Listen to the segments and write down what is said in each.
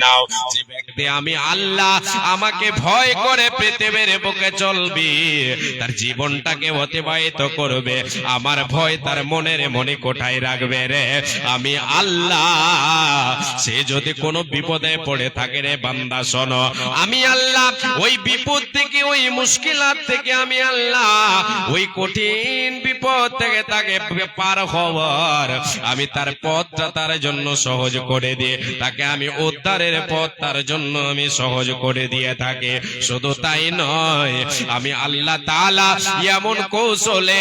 নাও। যে ব্যক্তি আমি আল্লাহ আমাকে ভয় করে পৃথিবীর বুকে চলবে, তার জীবনটাকে অতিবাহিত করবে, আমার ভয় তার মনের মনে কোঠায় রাখবে রে আমি আল্লাহ, সে যদি কোনো বিপদে পড়ে থাকে রে বান্দা শোনো, আমি আল্লাহ ওই বিপদ থেকে, ওই মুশকিলাত থেকে আমি আল্লাহ ওই কঠিন বিপদ থেকে তাকে পার হওয়ার আমি তার পথটা তার জন্য সহজ করে দিয়ে তাকে আমি উদ্ধারের পথ তার জন্য আমি সহজ করে দিয়ে থাকি। শুধু তাই নয়, আমি আল্লাহ তাআলা এমন কৌশলে,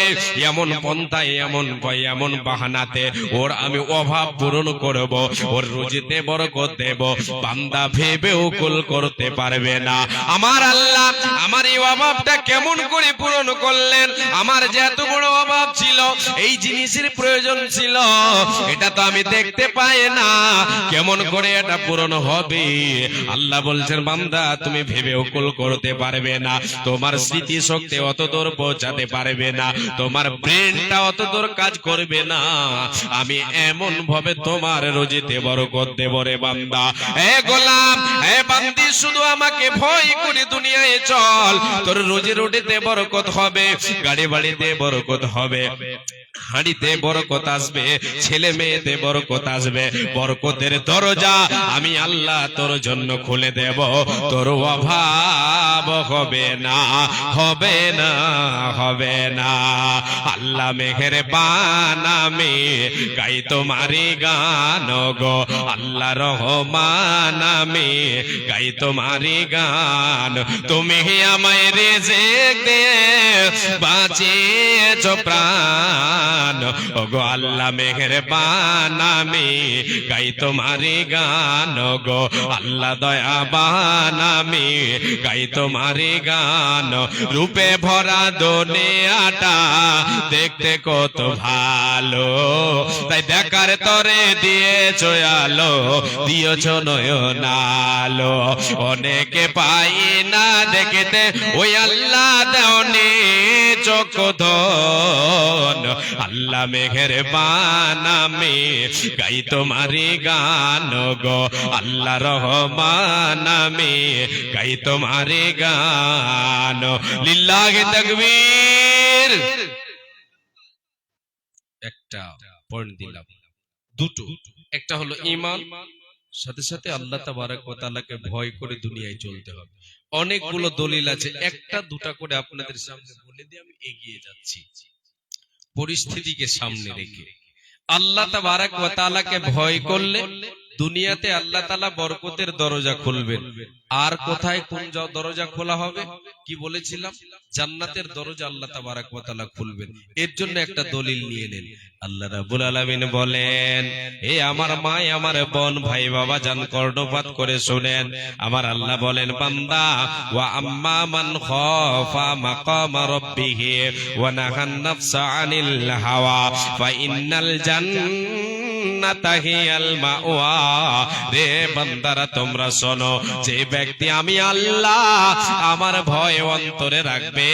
এমন পন্থায়, এমন বাহানাতে ওর আমি অভাব পূরণ করব, ওর রুজিতে বরকত দেব, বান্দা ভেবেও কুল করতে পারবে না। আমার আল্লাহ আমার এই অভাবটা কেমন করে পূরণ করলেন? আমার যে এত বড় অভাব ছিল, এই জিনিসের প্রয়োজন ছিল, এটা তো আমি দেখতে পাই না, কেমন করে এটা পূরণ হবে? আল্লাহ বলছেন বান্দা তুমি ভেবেও কুল করতে পারবে না, তোমার স্মৃতি শক্তি অত দূর পৌঁছাতে পারবে না, তোমার ব্রেনটা অত দূর কাজ করবে না, আমি এমন ভাবে তোমার রুজিতে বরকত দেব রে বান্দা। এ গোলাম, এ বান্দি, শুধু আমাকে ভয় করে দুনিয়ায় চল, তোর রুজি রুটিতে বরকত হবে, গাড়ি বাড়িতে বরকত হবে, হাঁড়িতে বরকত আসবে, ছেলে মেয়েতে বরকত আসবে, বরকতের দরজা আমি আল্লাহ তোর জন্য খুলে দেব, তোর অভাব হবে না, হবে না, হবে না। আল্লাহ মেহেরবান, আমি গাই তোমারি গান গো, আল্লাহ রহমান, আমি গাই তোমারি গান, তুমি আমায় রিজিক দিয়ে বাঁচিয়েছো প্রাণ, ওগো আল্লাহ মেহেরবান, আমি গাই তোমারি গান গো, আল্লাহ দয়াবান, আমি গাই তোমারি গান, রূপে ভরা দুনিয়াটা দেখতে কত ভালো, তাই দেখার তরে দিয়েছো আলো, দিয়েছো নয়ন আলো, অনেকে পাই না দেখতে, ওই আল্লাহ দেওনি চোখধন, আল্লাহ মেহেরবান, আমি গাই তোমারি গান গো, আল্লাহ রহমান, আমি গাই তোমারি গান, লিল্লাহি তাকবীর। একটা পয়েন্ট দিলাম, দুটো, একটা হলো ঈমান, সাথে সাথে আল্লাহ তাবারক ওয়া তাআলাকে ভয় করে দুনিয়ায় চলতে হবে। অনেকগুলো দলিল আছে, একটা দুটা করে আপনাদের সামনে বলে দিয়ে আমি এগিয়ে যাচ্ছি পরিস্থিতিকে সামনে রেখে। আল্লাহ তাবারক ওয়া তাআলাকে ভয় করলে দুনিয়াতে আল্লাহ তাআলা বরকতের দরজা খুলবেন। আর কোথায় কোন দরজা খোলা হবে? কি বলেছিলাম? জান্নাতের দরজা আল্লাহ তাবারক ওয়া তাআলা খুলবেন। এর জন্য একটা দলিল নিয়ে নেন। আল্লাহ রাব্বুল আলামিন বলেন, হে আমার মা, আমার বোন, ভাই, বাবা জান, কর্ণপাত করে শুনেন। আমার আল্লাহ বলেন, বান্দা, ওয়া আম্মা মান খাফা মাকাম রাব্বিহি ওয়া নাহান নাফসা আনিল হাওয়া ফা ইন্নাল জান্নাতা হিয়াল মাওয়া। রে বান্দারা তোমরা শোনো, যে ব্যক্তি আমি আল্লাহ আমার ভয় অন্তরে রাখবে,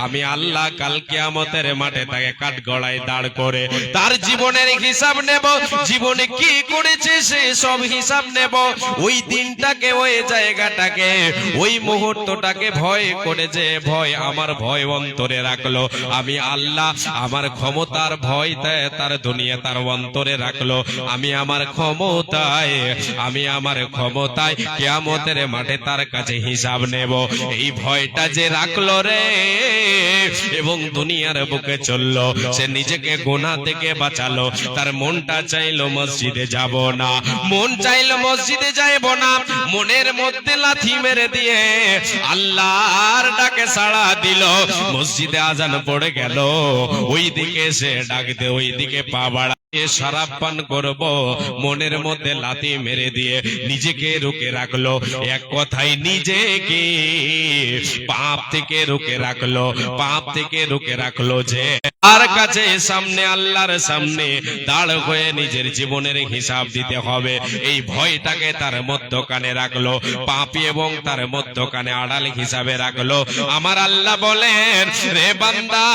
আমি আল্লাহ কাল কিয়ামতের মাঠে তাকে কাঠগড়ায় দাঁড় করে তার জীবনের হিসাব নেব, জীবনে কি করেছে সে সব হিসাব নেব। ওই দিনটাকে, ওই জায়গাটাকে, ওই মুহূর্তটাকে ভয় করে, যে ভয় আমার ভয় অন্তরে রাখলো, আমি আল্লাহ আমার ক্ষমতার ভয় তার দুনিয়া তার অন্তরে রাখলো, আমি আমার ক্ষমতায়, আমি আমার ক্ষমতায় কিয়ামতের মাঠে তার কাছে হিসাব নেব। এই ভয়টা যে রাখলো রে এবং দুনিয়ার বুকে চললো, সে নিজেকে গুনাহ থেকে বাঁচালো, তার মনটা চাইলো মসজিদে যাব না, মন চাইলো মসজিদে যাইব না, মনের মধ্যে লাথি মেরে দিয়ে আল্লাহর ডাকে সাড়া দিল, মসজিদে আজান পড়ে গেল, ওই দিকে সে ডাক দে, ওই দিকে পা বাড়া শরাব পান করব, মনের মধ্যে লাথি মেরে দিয়ে নিজেকে রুকে রাখলো। এক কথায় নিজেকে পাপ থেকে রুকে রাখলো, পাপ থেকে রুকে রাখলো, যে আর কাছে সামনে আল্লাহর সামনে দাঁড় হয়ে নিজের জীবনের হিসাব দিতে হবে, এই ভয়টাকে তার মধ্যখানে রাখলো, পাপী এবং তার মধ্যখানে আড়াল হিসাবে রাখলো। আমার আল্লাহ বলেন, রে বান্দা,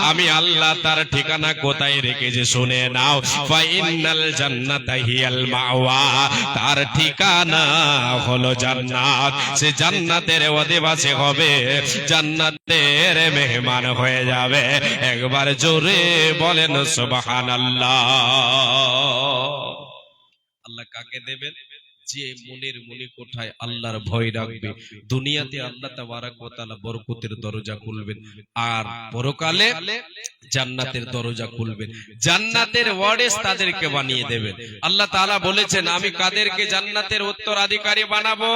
আমি আল্লাহ তার ঠিকানা কোথায় রেখেছি শুনে শুনে নাও, ফাইনাল জান্নাতা হিয়াল মাওয়া, তার ঠিকানা হলো জান্নাত। সে জান্নাতের অধিবাসী হবে, জান্নাতের মেহমান হয়ে যাবে। একবার জোরে বলেন সুবহানাল্লাহ। আল্লাহ কাকে দেবেন? যে মনের মনি কোঠায় আল্লাহর ভয় রাখবে, দুনিয়াতে আল্লাহ তাবারক ওয়া তাআলা বরকতের দরজা খুলবেন, আর পরকালে জান্নাতের দরজা খুলবেন। জান্নাতের ওয়ারিস তাদেরকে বানিয়ে দেবেন। আল্লাহ তাআলা বলেছেন, আমি কাদেরকে জান্নাতের উত্তরাধিকারী বানাবো,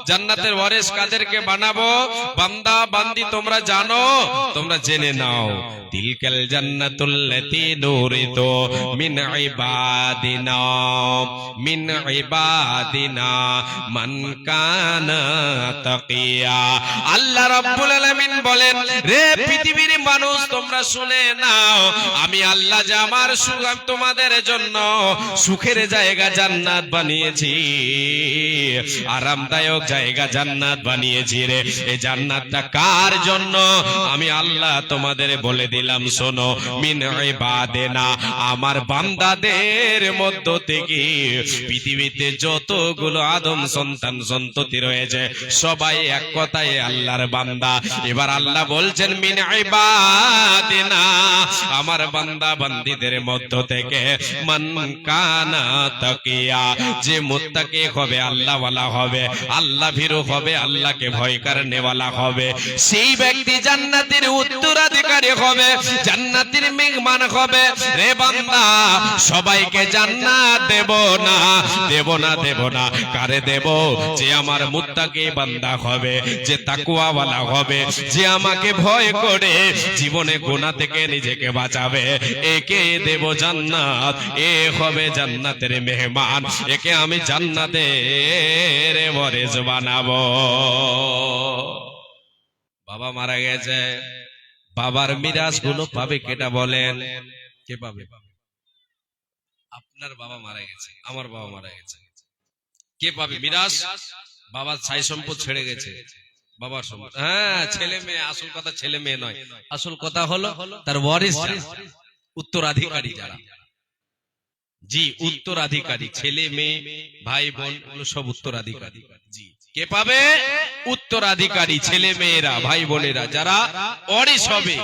জান্নাতের ওয়ারিস কাদেরকে বানাবো? বান্দা বান্দি তোমরা জানো, তোমরা জেনে নাও। তিলকাল জান্নাতুল্লাতী নুরিতু মিন ইবাদিনা, মিন ইবাদিনা মান কানা তাকিয়া। আল্লাহ রাব্বুল আলামিন বলেন, রে পৃথিবীর মানুষ তোমরা শুনে নাও, আমি আল্লাহ যে আমার সুখ তোমাদের জন্য সুখের জায়গা জান্নাত বানিয়েছি, আরামদায়ক জায়গা জান্নাত বানিয়েছি রে। এই জান্নাতটা কার জন্য? আমি আল্লাহ তোমাদের বলে দিলাম, শোনো, মিন ইবাদিনা, আমার বান্দাদের মধ্য থেকে পৃথিবীতে যতগুলো আদম সন্তান সন্ততি রয়েছে সবাই এক কথায় আল্লাহর বান্দা। এবার আল্লাহ বলছেন, মিন ইবাদিনা, আমার বান্দা বান্দীদের মধ্য থেকে মান কানা তাকিয়া, যে মুত্তাকি হবে, আল্লাহ ওয়ালা হবে, আল্লাহ ভীরু হবে, আল্লাহকে ভয় করনে ওয়ালা হবে, সেই ব্যক্তি জান্নাতের উত্তরাধিকারী হবে, জান্নাতের মেহমান হবে। রে বান্দা, সবাইকে জান্নাত দেব না, দেব না, দেব না। কারে দেব? যে আমার মুত্তাকি বান্দা হবে, যে তাকওয়া ওয়ালা হবে, যে আমাকে ভয় করে জীবনে গুনাহ থেকে নিজেকে বাঁচাবে, একে দেব জান্নাত। এ হবে জান্নাতের মেহমান, একে আমি জান্নাতের ওয়ারিস বানাবো। বাবা মারা গেছে, বাবার মিরাস গুলো পাবে কেটা বলেন? কে পাবে? আপনার বাবা মারা গেছে, আমার বাবা মারা গেছে, কে পাবে মিরাস? বাবার ছাই সম্পদ ছেড়ে গেছে, বাবার সম্পদ। হ্যাঁ, ছেলে মেয়ে, আসল কথা ছেলে মেয়ে নয়, আসল কথা হলো তার ওয়ারিস, উত্তরাধিকারী যারা। জি, উত্তরাধিকারী, ছেলে মেয়ে ভাই বোন এগুলো সব উত্তরাধিকারী। জি, কে পাবে? উত্তরাধিকারী, ছেলে মেয়েরা ভাই বোনেরা যারা ওয়ারিস হবে,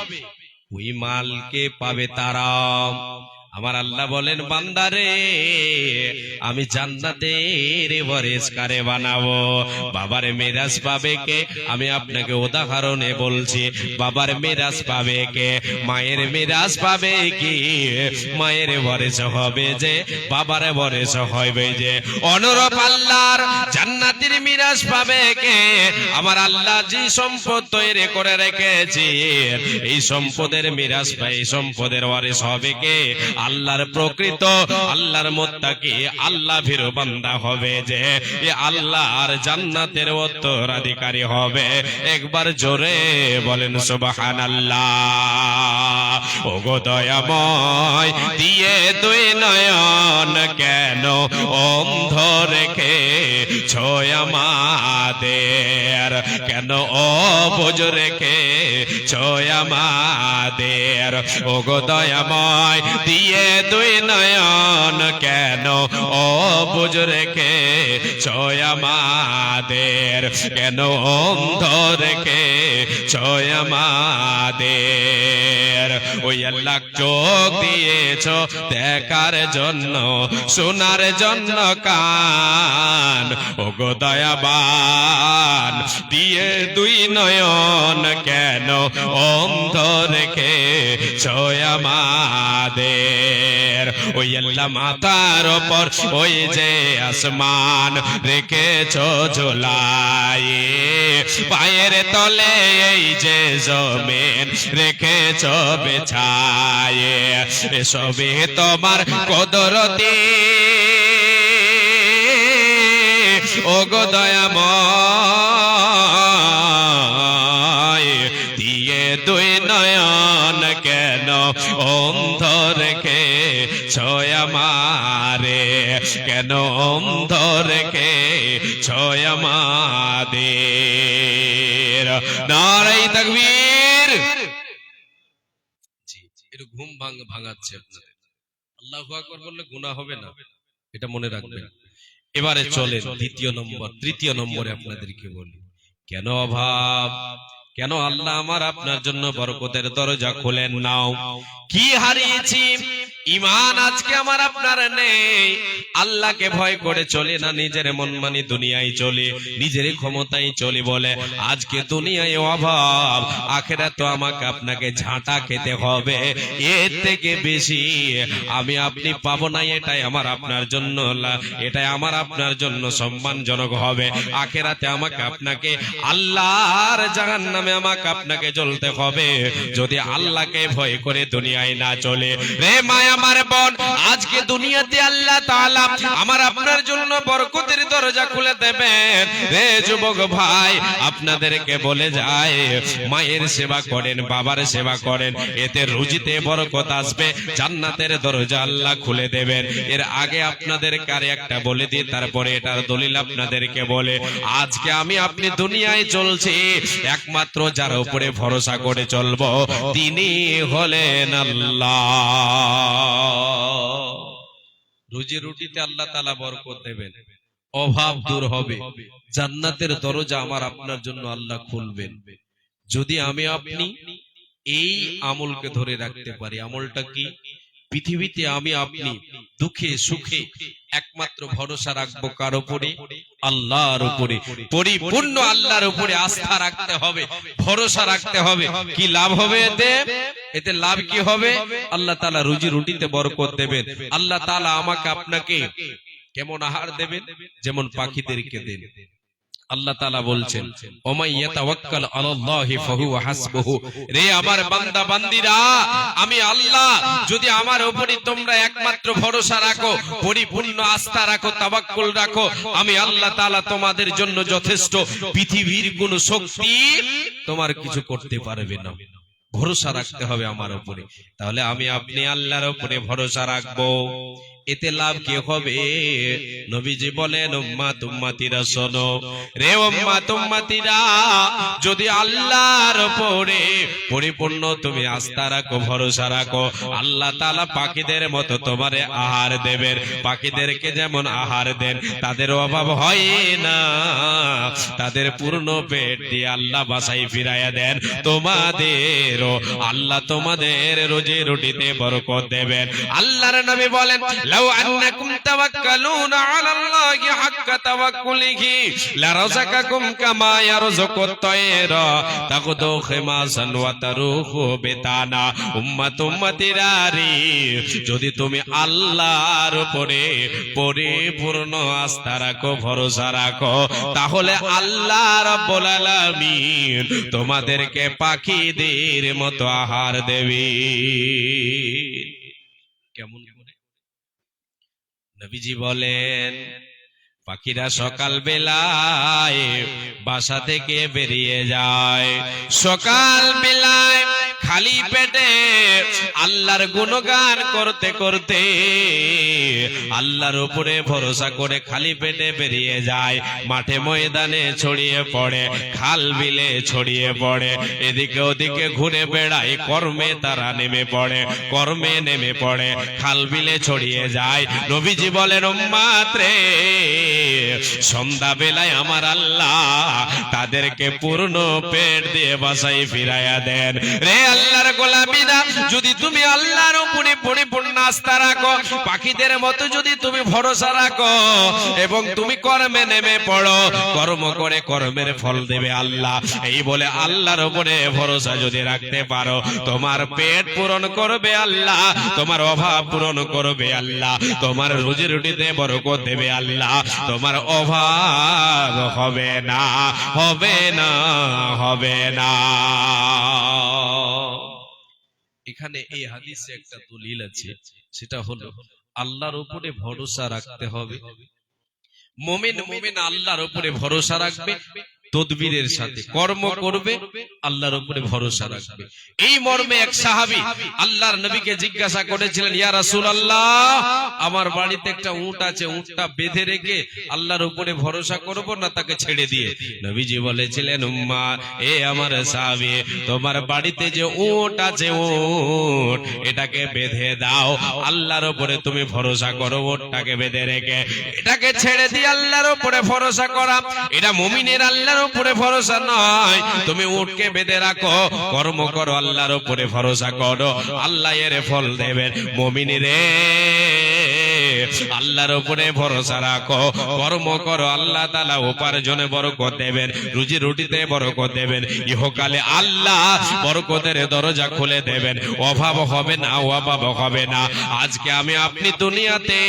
ওই মালকে পাবে তারা। আমার আল্লাহ বলেন, বান্দারে আমি জান্নাতের ওয়ারিস কারে বানাবো? বাবার মিরাস পাবে কে? আমি আপনাকে উদাহরণে বলছি, বাবার মিরাস পাবে কে? মায়ের মিরাস পাবে কি? মায়ের ওয়ারিস হবে যে, বাবার ওয়ারিস হবে যে। অনুরূপ আল্লাহর জান্নাতের মিরাস পাবে কে? আমার আল্লাহ যে সম্পদ তৈরি করে রেখেছে, এই সম্পদের মিরাস পায়, এই সম্পদের ওয়ারিস হবে কে? আল্লাহর প্রকৃত, আল্লাহর মুত্তাকি, আল্লাহ ভীরু বান্দা হবে যে, এ আল্লাহর জান্নাতের উত্তরাধিকারী হবে। একবার জোরে বলেন সুবহানাল্লাহ। ওগো দয়াময়, দিয়ে দুই নয়ন কেন অন্ধ রেখে ছয় আমাদের, কেন অবুঝ রেখে ছয় আমাদের। ওগো দয়াময়, দিয়ে দুই নয়ন কেন অবুঝ রেখে ছয় আমাদের, কেন অন্ধ রেখে ছয় আমাদের। ওই আল্লাহ চোখ দিয়েছ দেখার জন্য, শোনার জন্য কান, ওগো দয়াবান, দিয়ে দুই নয়ন কেন অন্ধ রেখে ছয় আমাদের। ওই আল্লাহ মাথার ওপর ওই যে আসমান রেখেছ ঝোলায়ে, পায়ের তলে এই যে জমিন রেখেছ বেছায়ে, এসবে তোমার কুদরতি ওগো দয়াময়। দিয়ে দুই নয়ন কেন অন্ধ রেখে ছয় আমারে, কেন অন্ধ রেখে ছয় আমাদের। নারে তাকবীর। জি, একটু ঘুম ভাঙাচ্ছে আপনাদের। আল্লাহু আকবার বললে গুনাহ হবে না, এটা মনে রাখবেন। এবারে চলেন তৃতীয় নম্বরে আপনাদেরকে বলি, কেন অভাব, কেন আল্লাহ আমার আপনার জন্য বরকতের দরজা খোলেন নাও? কি হারিয়েছি? ঈমান আজকে আমার আপনার নেই। আল্লাহকে ভয় করে চলে না, নিজের মনমানি দুনিয়ায় চলে, নিজের ক্ষমতায় চলে বলে আজকে দুনিয়ায় অভাব, আখিরাতে আমাকে আপনাকে ঝাঁটা খেতে হবে, এর থেকে বেশি আমি আপনি পাবো না। এটাই আমার আপনার জন্য এটাই আমার আপনার জন্য সম্মানজনক হবে। আখিরাতে আমাকে আপনাকে আল্লাহর জাহান্নামে আমাকে আপনাকে জ্বলতে হবে যদি আল্লাহকে ভয় করে দুনিয়ায় না চলে। রে মায়া আমার বোন, আজকে দুনিয়াতে আল্লাহ তাআলা আমার আপনার জন্য বরকতের দরজা খুলে দেবেন। রে যুবক ভাই, আপনাদেরকে বলে যায় মায়ের সেবা করেন, বাবার সেবা করেন, এতে রুজিতে বরকত আসবে, জান্নাতের দরজা আল্লাহ খুলে দেবেন। এর আগে আপনাদেরকে আর একটা বলে দিই, তারপরে এটার দলিল আপনাদেরকে বলে, আজকে আমি আপনি দুনিয়ায় চলছি একমাত্র যার উপরে ভরসা করে চলবো তিনি হলেন আল্লাহ। রুজি রুটিতে আল্লাহ তাআলা বরকত দেবেন, অভাব দূর হবে, জান্নাতের দরজা আমার আপনার জন্য আল্লাহ খুলবেন যদি আমি আপনি এই আমলকে ধরে রাখতে পারি। আমলটা কি? পৃথিবীতে আমি আপনি দুঃখে সুখে একমাত্র ভরসা রাখবো কার উপরে? আল্লাহর উপরে। পরিপূর্ণ আল্লাহর উপরে আস্থা রাখতে হবে, ভরসা রাখতে হবে। কি লাভ হবে এতে? এতে লাভ কি হবে? আল্লাহ তাআলা রুজি রুটিতে বরকত দেবেন। আল্লাহ তাআলা আমাকে আপনাকে কেমন আহার দেবেন? যেমন পাখিদেরকে দেন। আল্লাহ তাআলা বলছেন, ওমাই ইয়াতাওয়াক্কাল আলাল্লাহি ফাহুয়া হাসবুহু। রে আমার বান্দা বান্দিরা, আমি আল্লাহ যদি আমার উপরে তোমরা একমাত্র ভরসা রাখো, পরিপূর্ণ আস্থা রাখো, তাওয়াক্কুল রাখো, আমি আল্লাহ তাআলা তোমাদের জন্য যথেষ্ট। পৃথিবীর কোন শক্তি তোমার কিছু করতে পারবে না। ভরসা রাখতে হবে আমার উপরে। তাহলে আমি আপনি আল্লাহর উপরে ভরসা রাখবো। এতে লাভ কি হবে? নবীজি বলেন, উম্মাত উম্মাতিরা শোনো, রে উম্মাত উম্মাতিরা, যদি আল্লাহর উপরে পরিপূর্ণ তুমি আস্থা রাখো, ভরসা রাখো, আল্লাহ তাআলা পাখিদের মতো তোমারে আহার দেবেন। পাখিদেরকে যেমন আহার দেন, তাদের অভাব হয় না, তাদের পূর্ণ পেট দিয়ে আল্লাহ বাসায় ফিরাইয়া দেন। তোমাদেরও আল্লাহ তোমাদের রুজি রুটিতে বরকত দেবেন। আল্লাহর নবী বলেন, লাউ আন্নাকুম তাওয়াক্কালুনা আলাল্লাহি হাক্কা তাওয়াক্কুলিহি লারাযাকাকুম কামা ইয়ারযুকুত তায়রা তাগদু খিমাসান ওয়া তারুহু বিতানা। উম্মাত উম্মতিরা রে, যদি তুমি আল্লাহর উপরে পরিপূর্ণ আস্থা রাখো, ভরসা রাখো, তাহলে আল্লাহ রাব্বুল আলামিন তোমাদেরকে পাখিদের মতো আহার দেবে। কেমন? নবীজি বলেন, পাখিরা সকাল বেলায় বাসা থেকে বেরিয়ে যায়, সকাল বেলায় খালি পেটে আল্লাহর গুণগান করতে করতে, আল্লাহর উপরে ভরসা করে খালি পেটে বেরিয়ে যায়। মাঠে ময়দানে ছড়িয়ে পড়ে, খাল বিলে ছড়িয়ে পড়ে, এদিকে ওদিকে ঘুরে বেড়ায়, কর্মে তারা নেমে পড়ে, কর্মে নেমে পড়ে, খাল বিলে ছড়িয়ে যায়। নবীজি বলেন, উম্মাত রে, সন্ধ্যা বেলায় আমার আল্লাহ তাদেরকে পূর্ণ পেট দিয়ে বাসায় ফিরাইয়া দেন। রে আল্লাহর গোলামীরা, যদি তুমি আল্লাহর উপরে পরিপূর্ণ আস্থা রাখো, পাখিদের মতো যদি তুমি ভরসা রাখো এবং তুমি কর্মে নেমে পড়ো, কর্ম করে কর্মের ফল দেবে আল্লাহ। এই বলে আল্লাহর উপরে ভরসা যদি রাখতে পারো, তোমার পেট পূরণ করবে আল্লাহ, তোমার অভাব পূরণ করবে আল্লাহ, তোমার রুজি রুটিতে বরকত দেবে আল্লাহ, তোমার অভাব হবে না, হবে না, হবে না। এখানে এই হাদিসে একটা দলিল আছে, সেটা হলো আল্লাহর উপরে ভরসা রাখতে হবে। মুমিন আল্লাহর উপরে ভরসা রাখবে, তদবিরের সাথে কর্ম করবে, আল্লাহর উপরে ভরসা রাখবে। এই মর্মে এক সাহাবী আল্লাহর নবীকে জিজ্ঞাসা করেছিলেন, ইয়া রাসূলুল্লাহ, আমার বাড়িতে একটা উট আছে, উটটা বেঁধে রেখে আল্লাহর উপরে ভরসা করব না তাকে ছেড়ে দিয়ে? নবীজি বলেছিলেন, উম্মা, এ আমার সাহাবী, তোমার বাড়িতে যে উট আছে, উট এটাকে বেঁধে দাও, আল্লাহর উপরে তুমি ভরসা করো। উটটাকে বেঁধে রেখে এটাকে ছেড়ে দিয়ে আল্লাহর উপরে ভরসা করা, এটা মুমিনের আল্লাহর উপরে ভরসা নয়। তুমি উটকে বেঁধে রাখো, কর্ম করো, আল্লাহর উপরে ভরসা করো, আল্লাহ এর ফল দেবেন। মুমিনেরে, আল্লাহর উপরে ভরসা রাখো, কর্ম করো, আল্লাহ তাআলা উপার্জনে বরকত দেবেন, রুজি রুটিতে বরকত দেবেন, ইহকালে আল্লাহ বরকতের দরজা খুলে দেবেন। অভাব হবে না, অভাব হবে না। আজকে আমি আপনি দুনিয়াতে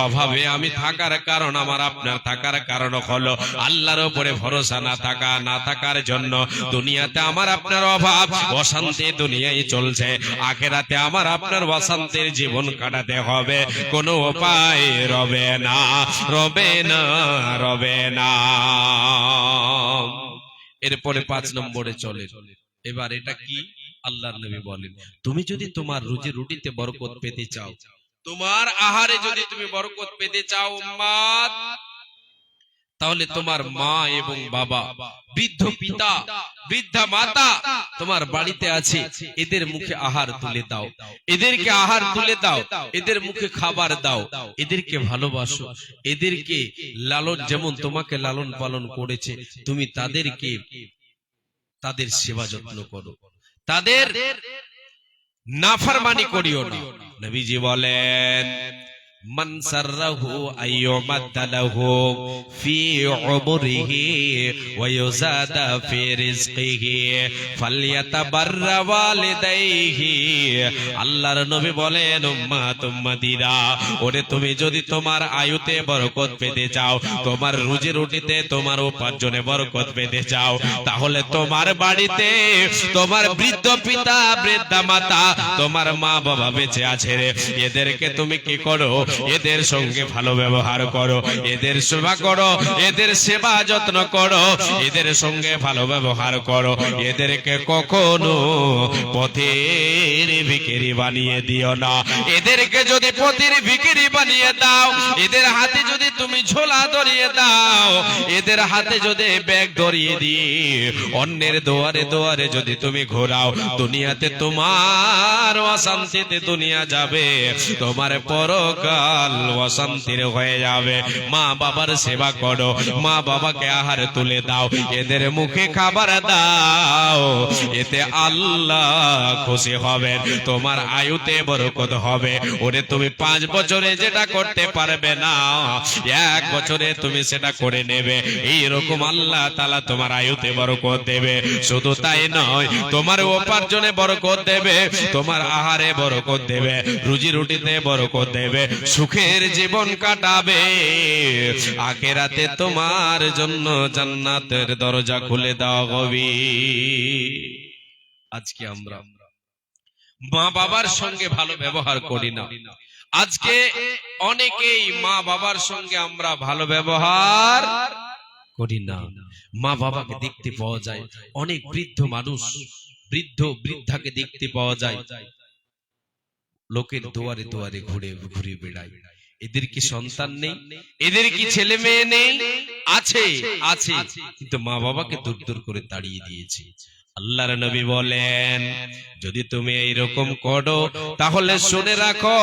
অভাবে আমি থাকার কারণ, আমার আপনার থাকার কারণ হলো আল্লাহর উপরে ভরসা না থাকার জন্য দুনিয়াতে আমার আপনার অভাব অশান্তি দুনিয়ায় চলছে। আখিরাতে আমার আপনার অশান্তির জীবন কাটাতে হবে, কোনো উপায় রবে না, রবে না, রবে না। এরপরে 5 নম্বরে চলে। এবার এটা কি? আল্লাহর নবী বলেন, তুমি যদি তোমার রুজি রুটিতে বরকত পেতে চাও, তোমার আহারে যদি তুমি বরকত পেতে চাও উম্মত, তাহলে তোমার মা এবং বাবা, বৃদ্ধ পিতা, বৃদ্ধা মাতা তোমার বাড়িতে আছে, এদের মুখে আহার তুলে দাও, এদেরকে আহার তুলে দাও, এদের মুখে খাবার দাও, এদেরকে ভালোবাসো, এদেরকে লালন, যেমন তোমাকে লালন পালন করেছে, তুমি তাদের সেবা যত্ন করো, তাদের নাফরমানি করিও না। নবীজি বলেন, মান সাররাহু আইয়ুমাদালাহু ফি উমরিহি ওয়া ইউযাদা ফি রিজকিহি ফালইয়াতাবাররা ওয়ালিদাইহি। আল্লাহর নবী বলেন, উম্মাত উম্মতিরা, ওরে তুমি যদি তোমার আয়ুতে বরকত পেতে চাও, তোমার রুজি রুটিতে, তোমার উপার্জনে বরকত পেতে চাও, তাহলে তোমার বাড়িতে তোমার বৃদ্ধ পিতা, বৃদ্ধা মাতা, তোমার মা বাবা বেঁচে আছে রে, এদেরকে তুমি কি করো? এদের সঙ্গে ভালো ব্যবহার করো, এদের সেবা করো, এদের সেবা যত্ন করো, এদের সঙ্গে ভালো ব্যবহার করো। এদেরকে কখনো পথের ভিখারি বানিয়ে দিও না। এদেরকে যদি পথের ভিখারি বানিয়ে দাও, এদের হাতে যদি তুমি ঝোলা ধরিয়ে দাও, এদের হাতে যদি ব্যাগ ধরিয়ে দিয়ে অন্যের দুয়ারে দুয়ারে যদি তুমি ঘোরাও, দুনিয়াতে তোমার অশান্তিতে দুনিয়া যাবে, তোমার পরকাল অশান্তির হয়ে যাবে। মা বাবার সেবা করো, মা বাবাকে আহার তুলে দাও, এদের মুখে খাবার দাও, এতে আল্লাহ খুশি হবেন, তোমার আয়ুতে বরকত হবে। ওরে তুমি 5 বছরে যেটা করতে পারবে না, 1 বছরে তুমি সেটা করে নেবে। এইরকম আল্লাহ তাআলা তোমার আয়ুতে বরকত দেবে। শুধু তাই নয়, তোমার উপার্জনে বরকত দেবে, তোমার আহারে বরকত দেবে, রুজি রুটিতে বরকত দেবে, সুখের জীবন কাটাবে। আখিরাতে তোমার জন্য জান্নাতের দরজা খুলে দেওয়া হবে। আজকে আমরা মা বাবার সঙ্গে ভালো ব্যবহার করি না। আজকে অনেকেই মা বাবার সঙ্গে আমরা ভালো ব্যবহার করি না। মা বাবাকে দেখতে পাওয়া যায়, অনেক বৃদ্ধ মানুষ, বৃদ্ধাকে দেখতে পাওয়া যায় লোকের দুয়ারে দুয়ারে ঘুরে ঘুরে বেড়ায়। এদের কি সন্তান নেই? এদের কি ছেলে মেয়ে নেই? আছে, আছে, কিন্তু মা বাবাকে দূর দূর করে তাড়িয়ে দিয়েছে। আল্লাহর নবী বলেন, যদি তুমি এইরকম করো, তাহলে শুনে রাখো,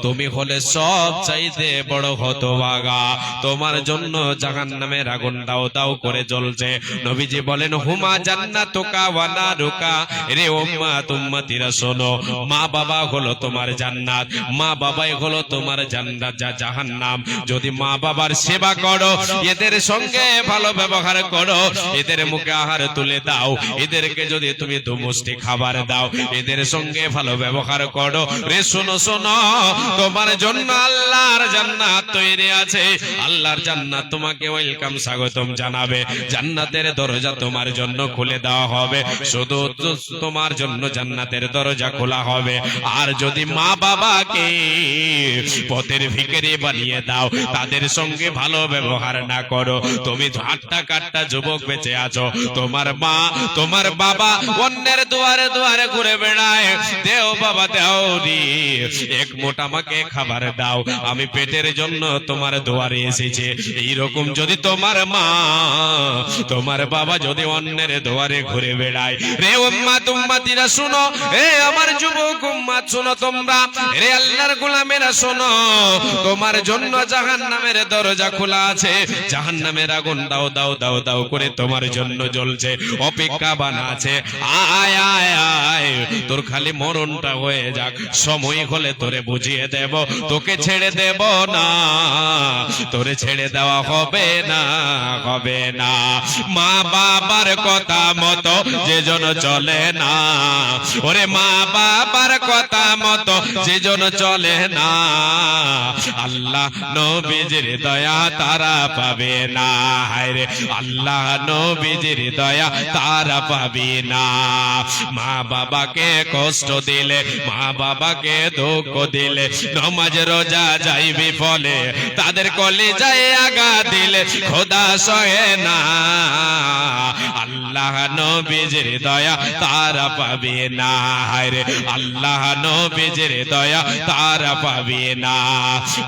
তুমি হলে সব চাইতে বড় হতভাগা। তোমার জন্য জাহান্নামের আগুন দাও দাও করে জ্বলছে। নবীজি বলেন, হুমা জান্নাতুকা ওয়া নারুকা। রে উম্মাত উম্মতিরা শোনো, মা বাবা হলো তোমার জান্নাত, মা বাবাই হলো তোমার জান্নাত, যা জাহান্নাম। যদি মা বাবার সেবা করো, এদের সঙ্গে ভালো ব্যবহার করো, এদের মুখে আহার তুলে দাও, এদেরকে যদি তুমি দুমুষ্টি খাবার দাও, এদের সঙ্গে ভালো ব্যবহার করো রে। শোনো শোনো, তোমার জন্য আল্লাহর জান্নাত তৈরি আছে। আল্লাহর জান্নাত তোমাকে ওয়েলকাম, স্বাগতম জানাবে। জান্নাতের দরজা তোমার জন্য খুলে দেওয়া হবে। শুধু তোমার জন্য জান্নাতের দরজা খোলা হবে। আর যদি মা বাবাকে পথের ভিখারি বানিয়ে দাও, তাদের সঙ্গে ভালো ব্যবহার না করো, তুমি হাট্টা কাট্টা যুবক বেঁচে আছো, তোমার মা তোমার বাবা অন্যের দুয়ারে দুয়ারে ঘুরে বেড়ায়, দেও বাবা দেও রে, এক মোটা আমাকে খাবার দাও, আমি পেটের জন্য তোমার দুয়ারে এসেছে। এইরকম যদি তোমার মা তোমার বাবা যদি অন্যের দুয়ারে ঘুরে বেড়ায়, রে উম্মাত উম্মাতিরা শুনো, এ আমার যুবক উম্মাত শুনো, তোমরা রে আল্লাহর গোলামেরা শোনো, তোমার জন্য জাহান্নামের দরজা খোলা আছে। জাহান্নামের আগুন দাও দাও দাও দাও করে তোমার জন্য জ্বলছে, অপেক্ষা বানা আছে। আয় আয় আয়, তোর খালি মরণটা হয়ে যাক, সময় হলে তোরে বুঝিয়ে দেব, তোকে ছেড়ে দেব না, তোরে ছেড়ে দেওয়া হবে না, হবে না। মা বাবার কথা মতো যেজন চলে না, ওরে মা বাবার কথা মতো যেজন চলে না, আল্লাহ নবীজির দয়া তারা পাবে না। হায়রে আল্লাহ নবীজির দয়া তারা পাবে না। মা বাবাকে কষ্ট দিলে, মা বাবাকে দুঃখ দিলে, নামাজ রোজা যাইবি ফলে, তাদের কলিজায় আঘাত দিলে খোদা সহে না। আল্লাহ নবীজির দয়া তারা পাবে না। হায়রে আল্লাহ নবীজির দয়া তারা পাবে না।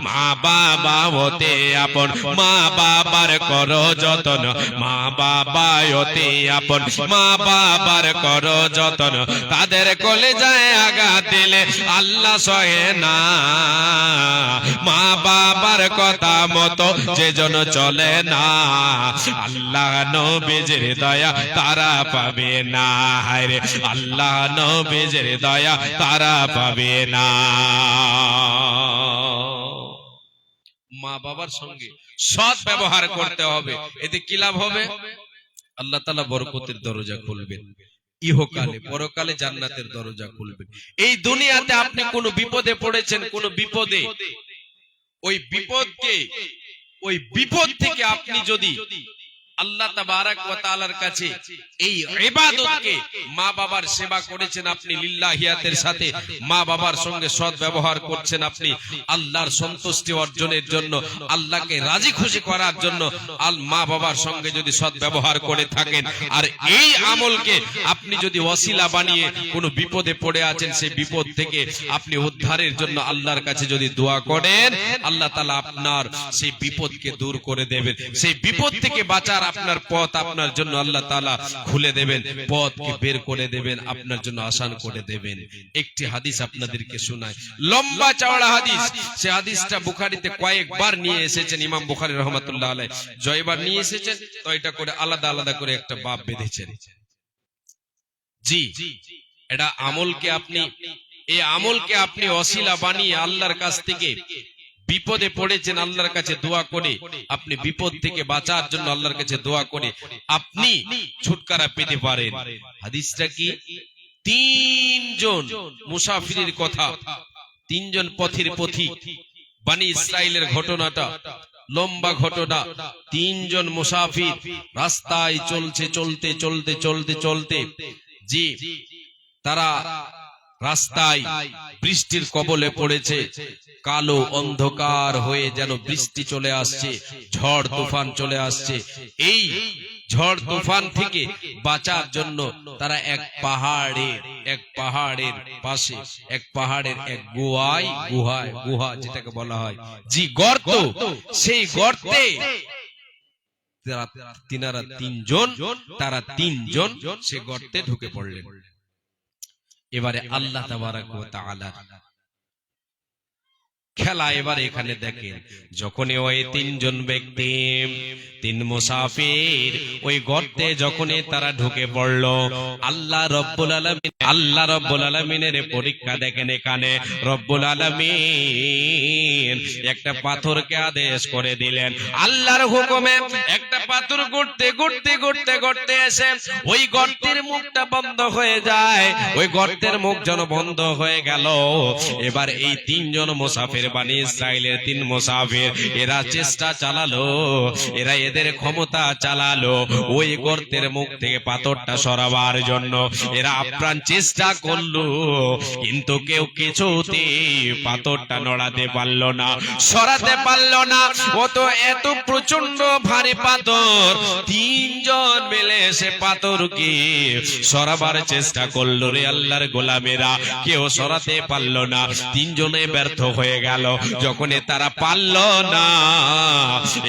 মা বাবা হতে আপন, মা বাবার করো যতন, মা বাবা হতে আপন, মা বাবার করো যতন, তাদের কলিজায় আঘাত দিলে আল্লাহ সহে না। মা বাবার কথা মতো যেজন চলে না, আল্লাহ নবীজির দয়া তারা পাবে না। হায়রে আল্লাহ নবীজির দয়া তারা পাবে না। মা বাবার সঙ্গে সৎ ব্যবহার করতে হবে। এতে কি লাভ হবে? আল্লাহ তাআলা বরকতের দরজা খুলবেন, ইহকালে পরকালে জান্নাতের দরজা খুলবেন। এই দুনিয়াতে আপনি কোন বিপদে পড়েছেন, কোন বিপদে, ওই বিপদ থেকে আপনি যদি আল্লাহ তাবারাক ওয়া তাআলার কাছে এই ইবাদতকে, মা বাবার সেবা করেছেন আপনি লিল্লাহিয়াতের সাথে, মা বাবার সঙ্গে সৎ ব্যবহার করছেন আপনি আল্লাহর সন্তুষ্টি অর্জনের জন্য, আল্লাহকে রাজি খুশি করার জন্য, মা বাবার সঙ্গে যদি সৎ ব্যবহার করে থাকেন, আর এই আমলকে আপনি যদি ওসিলা বানিয়ে কোনো বিপদে পড়ে আছেন, সেই বিপদ থেকে আপনি উদ্ধারের জন্য আল্লাহর কাছে যদি দোয়া করেন, আল্লাহ তাআলা আপনার সেই বিপদকে দূর করে দেবেন। সেই বিপদ থেকে বাঁচার আপনার পথ আপনার জন্য আল্লাহ তাআলা খুলে দেবেন, পথকে বের করে দেবেন, আপনার জন্য আসান করে দেবেন। একটি হাদিস আপনাদেরকে শোনাই, লম্বা চওড়া হাদিস। সেই হাদিসটা বুখারীতে কয়েকবার নিয়ে এসেছেন ইমাম বুখারী রাহমাতুল্লাহ আলাইহি, জয়বার নিয়ে এসেছেন, তো এটা করে আলাদা আলাদা করে একটা বাব বেঁধেছেন। জি, এটা আমলকে আপনি, এই আমলকে আপনি ওসিলা বানিয়ে আল্লাহর কাছ থেকে বিপদে পড়েছেন, আল্লাহর কাছে দোয়া করে আপনি বিপদ থেকে বাঁচার জন্য আল্লাহর কাছে দোয়া করে আপনি ছুটকারা পেতে পারেন। হাদিসটা কি? তিনজন মুসাফিরের কথা, তিনজন পথের পথিক, বনি ইসরাইলের ঘটনাটা লম্বা ঘটনা। তিনজন মুসাফির রাস্তায় চলছে, চলতে চলতে চলতে চলতে, জি, তারা রাস্তায় বৃষ্টির কবলে পড়েছে, কালো অন্ধকার হয়ে যেন বৃষ্টি চলে আসছে, ঝড় তুফান চলে আসছে। এই ঝড় তুফান থেকে বাঁচার জন্য তারা এক পাহাড়ের পাশে, এক পাহাড়ের এক গুহা যেটাকে বলা হয়, জি, গর্ত, সেই গর্তে তারা তিনজন সে গর্তে ঢুকে পড়লেন। এবারে আল্লাহ তাবারাক ওয়া তাআলা খেলা এবারে এখানে দেখেন, যখন ওই তিনজন ব্যক্তি তিন মুসাফির ওই গর্তে যখনই তারা ঢুকে পড়ল, আল্লাহ রব্বুল আলামিনের পরীক্ষা দেখেন। এখানে রব্বুল আলামিন একটা পাথরকে আদেশ করে দিলেন, আল্লাহর হুকুমে একটা পাথর গড়তে এসে ওই গর্তের মুখটা বন্ধ হয়ে যায়। ওই গর্তের মুখ যেন বন্ধ হয়ে গেল। এবার এই তিনজন মুসাফির, বনি ইসরাইলের তিন মুসাফির, এরা চেষ্টা চালালো, এরা এদের ক্ষমতা চালালো ওই গর্তের মুখ থেকে পাথরটা সরাবার জন্য। এরা আপ্রাণ চেষ্টা করলো, কিন্তু কেউ কিছুতে পাথরটা নড়াতে পারলো না, সরাতে পারলো না। এত প্রচন্ড ভারী পাথর, তিনজন মিলে সে পাথরকে সরাবার চেষ্টা করলো রে আল্লাহর গোলামেরা, কেউ সরাতে পারলো না। তিনজনে ব্যর্থ হয়ে গেল। যখন তারা পারল না,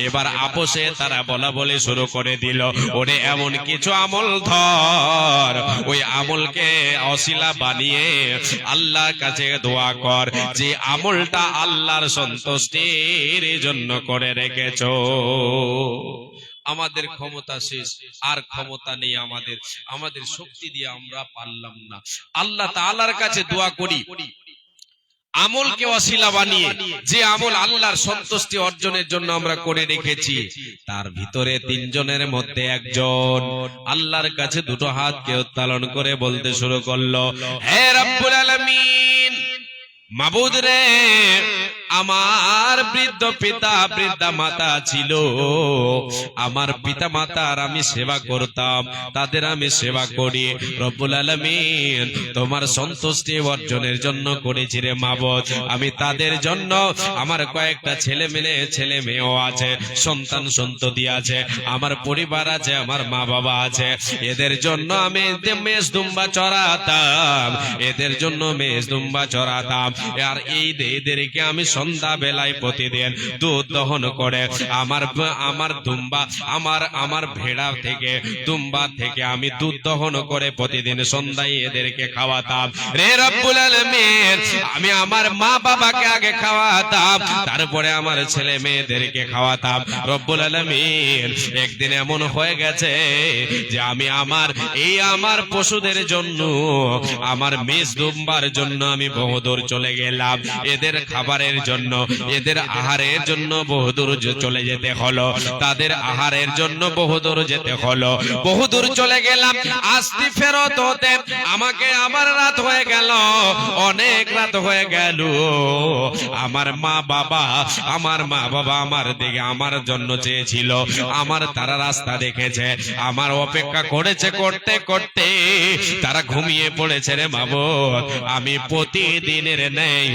এবার আপোষে তারা বলা বলে শুরু করে দিল, ওরে এমন কিছু আমল ধর, ওই আমলকে অশিলা বানিয়ে আল্লাহর কাছে দোয়া কর, যে আমলটা আল্লাহর সন্তুষ্টির জন্য করে রেখেছো। আমাদের ক্ষমতা শেষ, আর ক্ষমতা নেই আমাদের শক্তি দিয়ে আমরা পারলাম না। আল্লাহ তাআলার কাছে দোয়া করি আমলকে ওয়াসিলা বানিয়ে, যে আমল আল্লাহর সন্তুষ্টি অর্জনের জন্য আমরা করে রেখেছি। তার ভিতরে তিনজনের মধ্যে একজন আল্লাহর কাছে দুটো হাতকে উত্তোলন করে বলতে শুরু করলো, হে রব্বুল আলামিন, মাবুদ রে, আমার বৃদ্ধ পিতা বৃদ্ধা মাতা ছিল, আমার পিতা মাতার আমি সেবা করতাম, তাদের আমি সেবা করি। রব্বুল আলামিন, তোমার সন্তুষ্টি অর্জনের জন্য করেছি রে মাবুদ। আমি তাদের জন্য, আমার কয়েকটা ছেলে মেয়েও আছে, সন্তান সন্ততি আছে, আমার পরিবার আছে, আমার মা বাবা আছে, এদের জন্য আমি মেষ দুম্বা চড়াতাম, এদের জন্য মেষ দুম্বা চড়াতাম। আর এদেরকে আমি সন্ধ্যা বেলায় প্রতিদিন দুধ দহন করে আমার দুম্বা, আমার ভেড়া থেকে, দুম্বা থেকে আমি দুধ দহন করে প্রতিদিন সন্ধ্যায় এদেরকে খাওয়াতাম। রে রব্বুল আলামিন, আমি আমার মা বাবাকে আগে খাওয়াতাম, তারপরে আমার ছেলে মেয়েদেরকে খাওয়াতাম। রব্বুল আলামিন, একদিন এমন হয়ে গেছে যে আমি আমার পশুদের জন্য, আমার মেষ দুম্বার জন্য আমি বহুদূর চলে গেলাম, এদের খাবারের জন্য, এদের আহারের জন্য বহুদূর চলে যেতে হলো, তাদের আহারের জন্য বহুদূর যেতে হলো। বহুদূর চলে গেলাম, আসতে ফেরত হতে আমাকে আবার রাত হয়ে গেল, অনেক রাত হয়ে গেল। আমার মা বাবা আমার দিকে আমার জন্য চেয়েছিল, তারা রাস্তা দেখেছে, আমার অপেক্ষা করেছে, করতে করতে তারা ঘুমিয়ে পড়েছে রে মাবুদ। আমি প্রতিদিনের নেই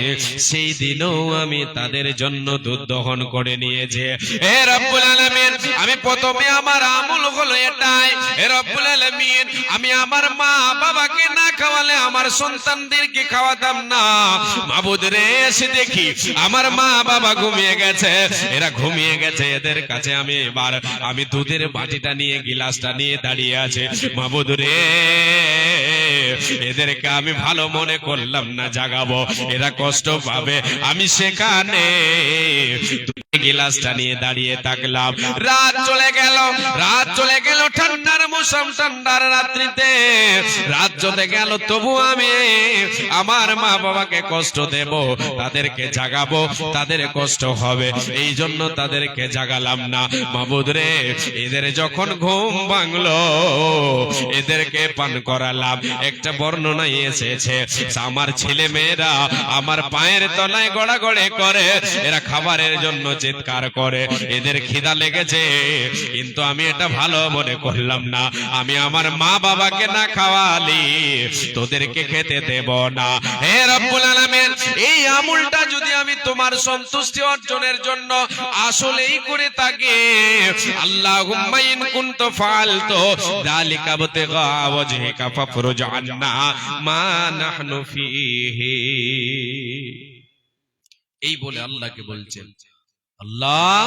সেই দিনও আমি তাদের জন্য দুধ দহন করে নিয়েছে। হে রব্বুল আলামিন, আমি প্রথমে আমার আমল হলো এটাই, হে রব্বুল আলামিন, আমি আমার মা বাবাকে না খাওয়ালে আমার সন্তানদেরকে খাওয়াতাম না। মাবুদ রে, এসে দেখি আমার মা বাবা ঘুমিয়ে গেছে, এরা ঘুমিয়ে গেছে, এদের কাছে আমি দুধের বাটিটা নিয়ে, গিলাসটা নিয়ে দাঁড়িয়ে আছে। মাবুদ রে, এদেরকে আমি ভালো মনে করলাম না জাগাবো, এরা কষ্ট পাবে। আমি সেখানে গিলাসটা নিয়ে দাঁড়িয়ে থাকলাম। রাত চলে গেল, ঠান্ডার মৌসুম, ঠান্ডার রাত্রিতে রাত চলে গেল, তবু আমি আমার মা বাবাকে কষ্ট দেব, তাদেরকে জাগাবো, তাদের কষ্ট হবে, এই জন্য তাদেরকে জাগালাম না। মাবুদ রে, এদের যখন ঘুম ভাঙলো, এদেরকে পান করালাম। একটা বর্ণনা এসেছে, আমার ছেলে মেয়েরা আমার পায়ের তলায় গড়াগড়ি করে, এরা খাবারের জন্য চিৎকার করে, এদের খিদা লেগেছে, কিন্তু আমি এটা ভালো মনে করলাম না। আমি আমার মা বাবাকে না খাওয়ালি তোদেরকে খেতে দেব না। হে রব্বুল আলামিন, এই আমলটা যদি আমি তোমার সন্তুষ্টি অর্জনের জন্য আসলেই করে থাকি, আল্লাহুম্মা ইন কুনতু ফাআলতু যালিকা ইবতিগা ওয়াজহিকা ফাফরুজ আন্না মা নাহনু ফীহি। এই বলে আল্লাহকে বলছেন, আল্লাহ,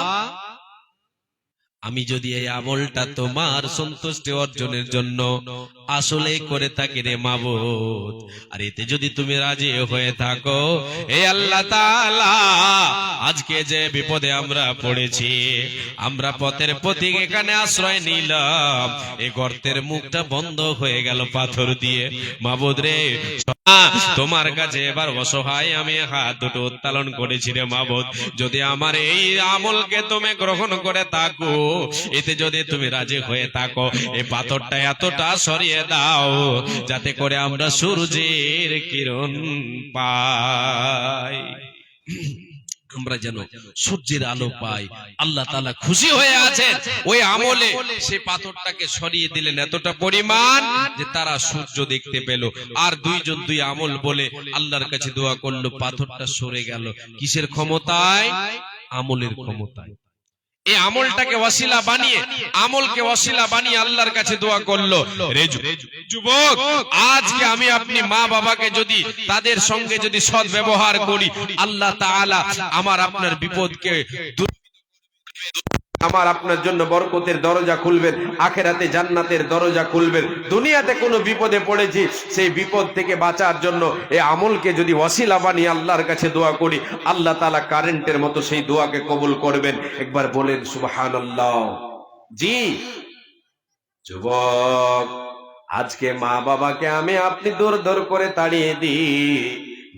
আমি যদি এই আমলটা তোমার সন্তুষ্টি অর্জনের জন্য আসলে করে থাকি রে মাবুদ, আর এতে যদি তুমি রাজি হয়ে থাকো, হে আল্লাহ তাআলা, আজকে যে বিপদে আমরা পড়েছি, আমরা পথের পথিক এখানে আশ্রয় নিলাম, এই গর্তের মুখটা বন্ধ হয়ে গেল পাথর দিয়ে। মাবুদ রে, তোমার কাছে এবার অসহায় আমি হাত দুটো উত্তোলন করেছি রে মাবুদ, যদি আমার এই আমলকে তুমি গ্রহণ করে থাকো, এতে যদি তুমি রাজি হয়ে থাকো, এই পাথরটা এতটা সরিয়ে দাও যাতে করে আমরা সূর্যের কিরণ পাই, আমরা যেন সূর্যের আলো পাই। আল্লাহ তাআলা খুশি হয়ে আছেন ওই আমলে, সেই পাথরটাকে সরিয়ে দিলেন এতটা পরিমাণ যে তারা সূর্য দেখতে পেল। আর দুইজন দুই আমল বলে আল্লাহর কাছে দোয়া করলো, পাথরটা সরে গেল। কিসের ক্ষমতায়? আমলের ক্ষমতায়। এই আমলটাকে ওয়াসিলা বানিয়ে, আমলকে ওয়াসিলা বানিয়ে আল্লাহর কাছে দোয়া করলো। রে যুবক, আজকে আমি আপনি মা বাবাকে যদি তাদের সঙ্গে যদি সৎ ব্যবহার করি, আল্লাহ তাআলা আমার আপনার বিপদকে, আমার আপনার জন্য বরকতের দরজা খুলবেন, আখেরাতে জান্নাতের দরজা খুলবেন। দুনিয়াতে কোনো বিপদে পড়েছি, সেই বিপদ থেকে বাঁচার জন্য এই আমলকে যদি ওয়াসিলা বানিয়ে আল্লাহর কাছে দোয়া করি, আল্লাহ তাআলা কারেন্টের মতো সেই দোয়াকে কবুল করবেন। একবার বলেন সুবহানাল্লাহ। জি যুবক, আজকে মা বাবাকে আমি আপনি দূর দূর করে তাড়িয়ে দিই,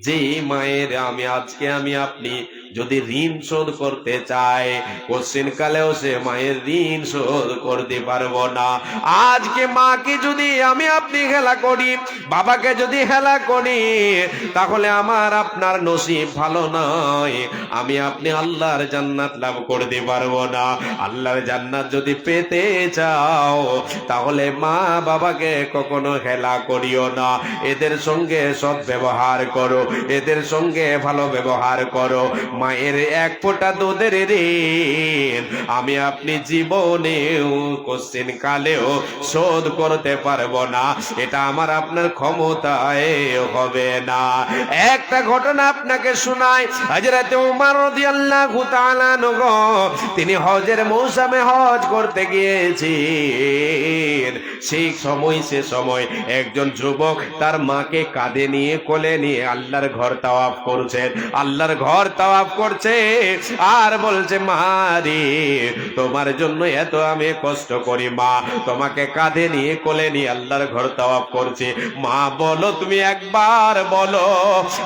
যে মায়ের আজকে আমি আপনি যদি ঋণ শোধ করতে চাই, কোশ্চিন কালেও সে মায়ের ঋণ শোধ করতে পারবো না। আজকে মাকে যদি আমি আপনি হেলা করি, বাবাকে যদি হেলা করি, তাহলে আমার আপনার নসিব ভালো নয়, আমি আপনি আল্লাহর জান্নাত লাভ করতে পারবো না। আল্লাহর জান্নাত যদি পেতে চাও, তাহলে মা বাবাকে কখনো হেলা করিও না, এদের সঙ্গে সৎ ব্যবহার করো, এদের সঙ্গে ভালো ব্যবহার করো। মায়ের এক ফোঁটা দুধের ঋণ আমি আপনি জীবনেও কোশ্চিন কালেও শোধ করতে পারবো না, এটা আমার আপনার ক্ষমতায় হবে না। একটা ঘটনা আপনাকে শোনাই। হযরত ওমর রাদিয়াল্লাহু তাআলা আনহু, তিনি হজের মৌসুমে হজ করতে গিয়েছেন। সেই সময় একজন যুবক তার মাকে কাঁধে নিয়ে কোলে নিয়ে আল্লাহর ঘর তাওয়াফ করছেন, আল্লাহর ঘর তাওয়াফ করছে আর বলছে, মা রে, তোমার জন্য এত আমি কষ্ট করি মা, তোমাকে কাঁধে নিয়ে কোলে নিয়ে আল্লাহর ঘর তাওয়াফ করছি, মা বলো, তুমি একবার বলো,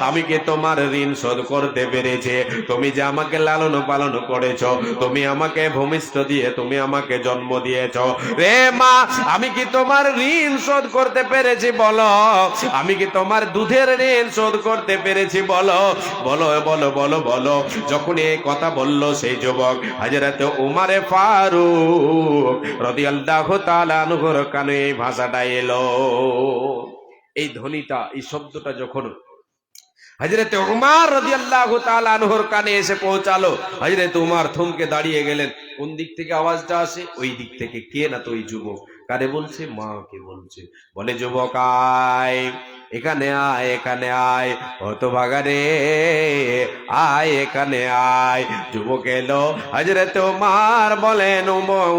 আমি কি তোমার ঋণ শোধ করতে পেরেছি? তুমি যে আমাকে লালন পালন করেছো, তুমি আমাকে ভূমিষ্ঠ দিয়ে তুমি আমাকে জন্ম দিয়েছো, রে মা, আমি কি তোমার ঋণ শোধ করতে পেরেছি? বলো, আমি কি তোমার দুধের ঋণ শোধ করতে পেরেছি? বলো বলো বলো বলো বলো। যখন এই কথা বলল সেই যুবক, হযরত উমর ফারুক রাদিয়াল্লাহু তাআলা আনহুর কানে এই ভাষাটা এলো, এই ধ্বনিটা, এই শব্দটা যখন হযরত উমর রাদিয়াল্লাহু তাআলা আনহুর কানে এসে পৌঁছালো, হযরত উমর থমকে দাঁড়িয়ে গেলেন। কোন দিক থেকে আওয়াজটা আসে? ওই দিক থেকে। কে? না তো ওই যুবক। কারে বলছে? মাকে বলছে। বলে, যুবক আয়, এখানে আয়, এখানে আয়, হতভাগা রে, আয় এখানে আয়। যুবক এলো। হযরত উমর বলেন,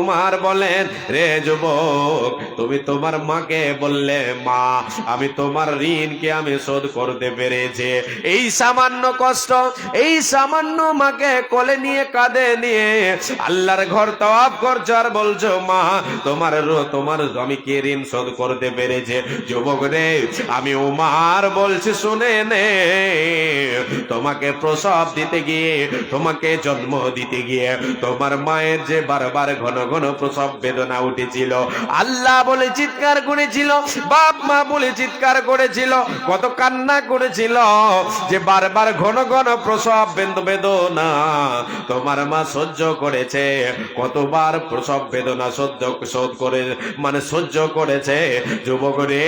উমর বলেন, রে যুবক, তুমি তোমার মাকে বললে, মা, আমি তোমার ঋণকে আমি শোধ করতে পেরেছি। এই সামান্য কষ্ট, এই সামান্য মাকে কোলে নিয়ে কাঁধে নিয়ে আল্লাহর ঘর তাওয়াফ করছো আর বলছো, মা, তোমার আমি কি ঋণ শোধ করতে পেরেছি? যুবক রে, আমি উমর বলছি, শুনে নে, তোমাকে প্রসব দিতে গিয়ে, তোমাকে জন্ম দিতে গিয়ে তোমার মায়ের যে বারবার ঘন ঘন প্রসব বেদনা উঠেছিল, আল্লাহ বলে চিৎকার করেছিল, বাপ মা বলে চিৎকার করেছিল, কত কান্না করেছিল, যে বারবার ঘন ঘন প্রসব বেদনা তোমার মা সহ্য করেছে, কতবার প্রসব বেদনা শোধ করে মানে সহ্য করেছে। যুবক রে,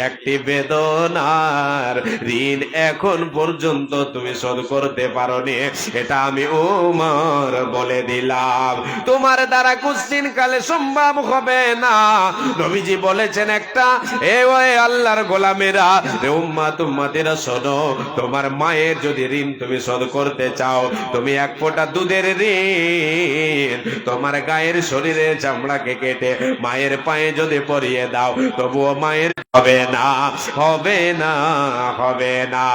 একটি বেদনার ঋণ এখন পর্যন্ত তুমি শোধ করতে পারোনি, এটা আমি উমর বলে দিলাম। তোমার দ্বারা কুশ্চিন কালে সম্ভব হবে না। নবীজি বলেছেন একটা, এ ওই আল্লাহর গোলামেরা, উম্মাত উম্মাতেরা শোনো, তোমার মায়ের যদি ঋণ তুমি শোধ করতে চাও, তুমি এক ফোঁটা দুধের ঋণ তোমার গায়ের শরীরে চামড়াকে কেটে মায়ের পায়ে যদি পরিয়ে দাও, তবুও মায়ের হবে না, হবে না, হবে না।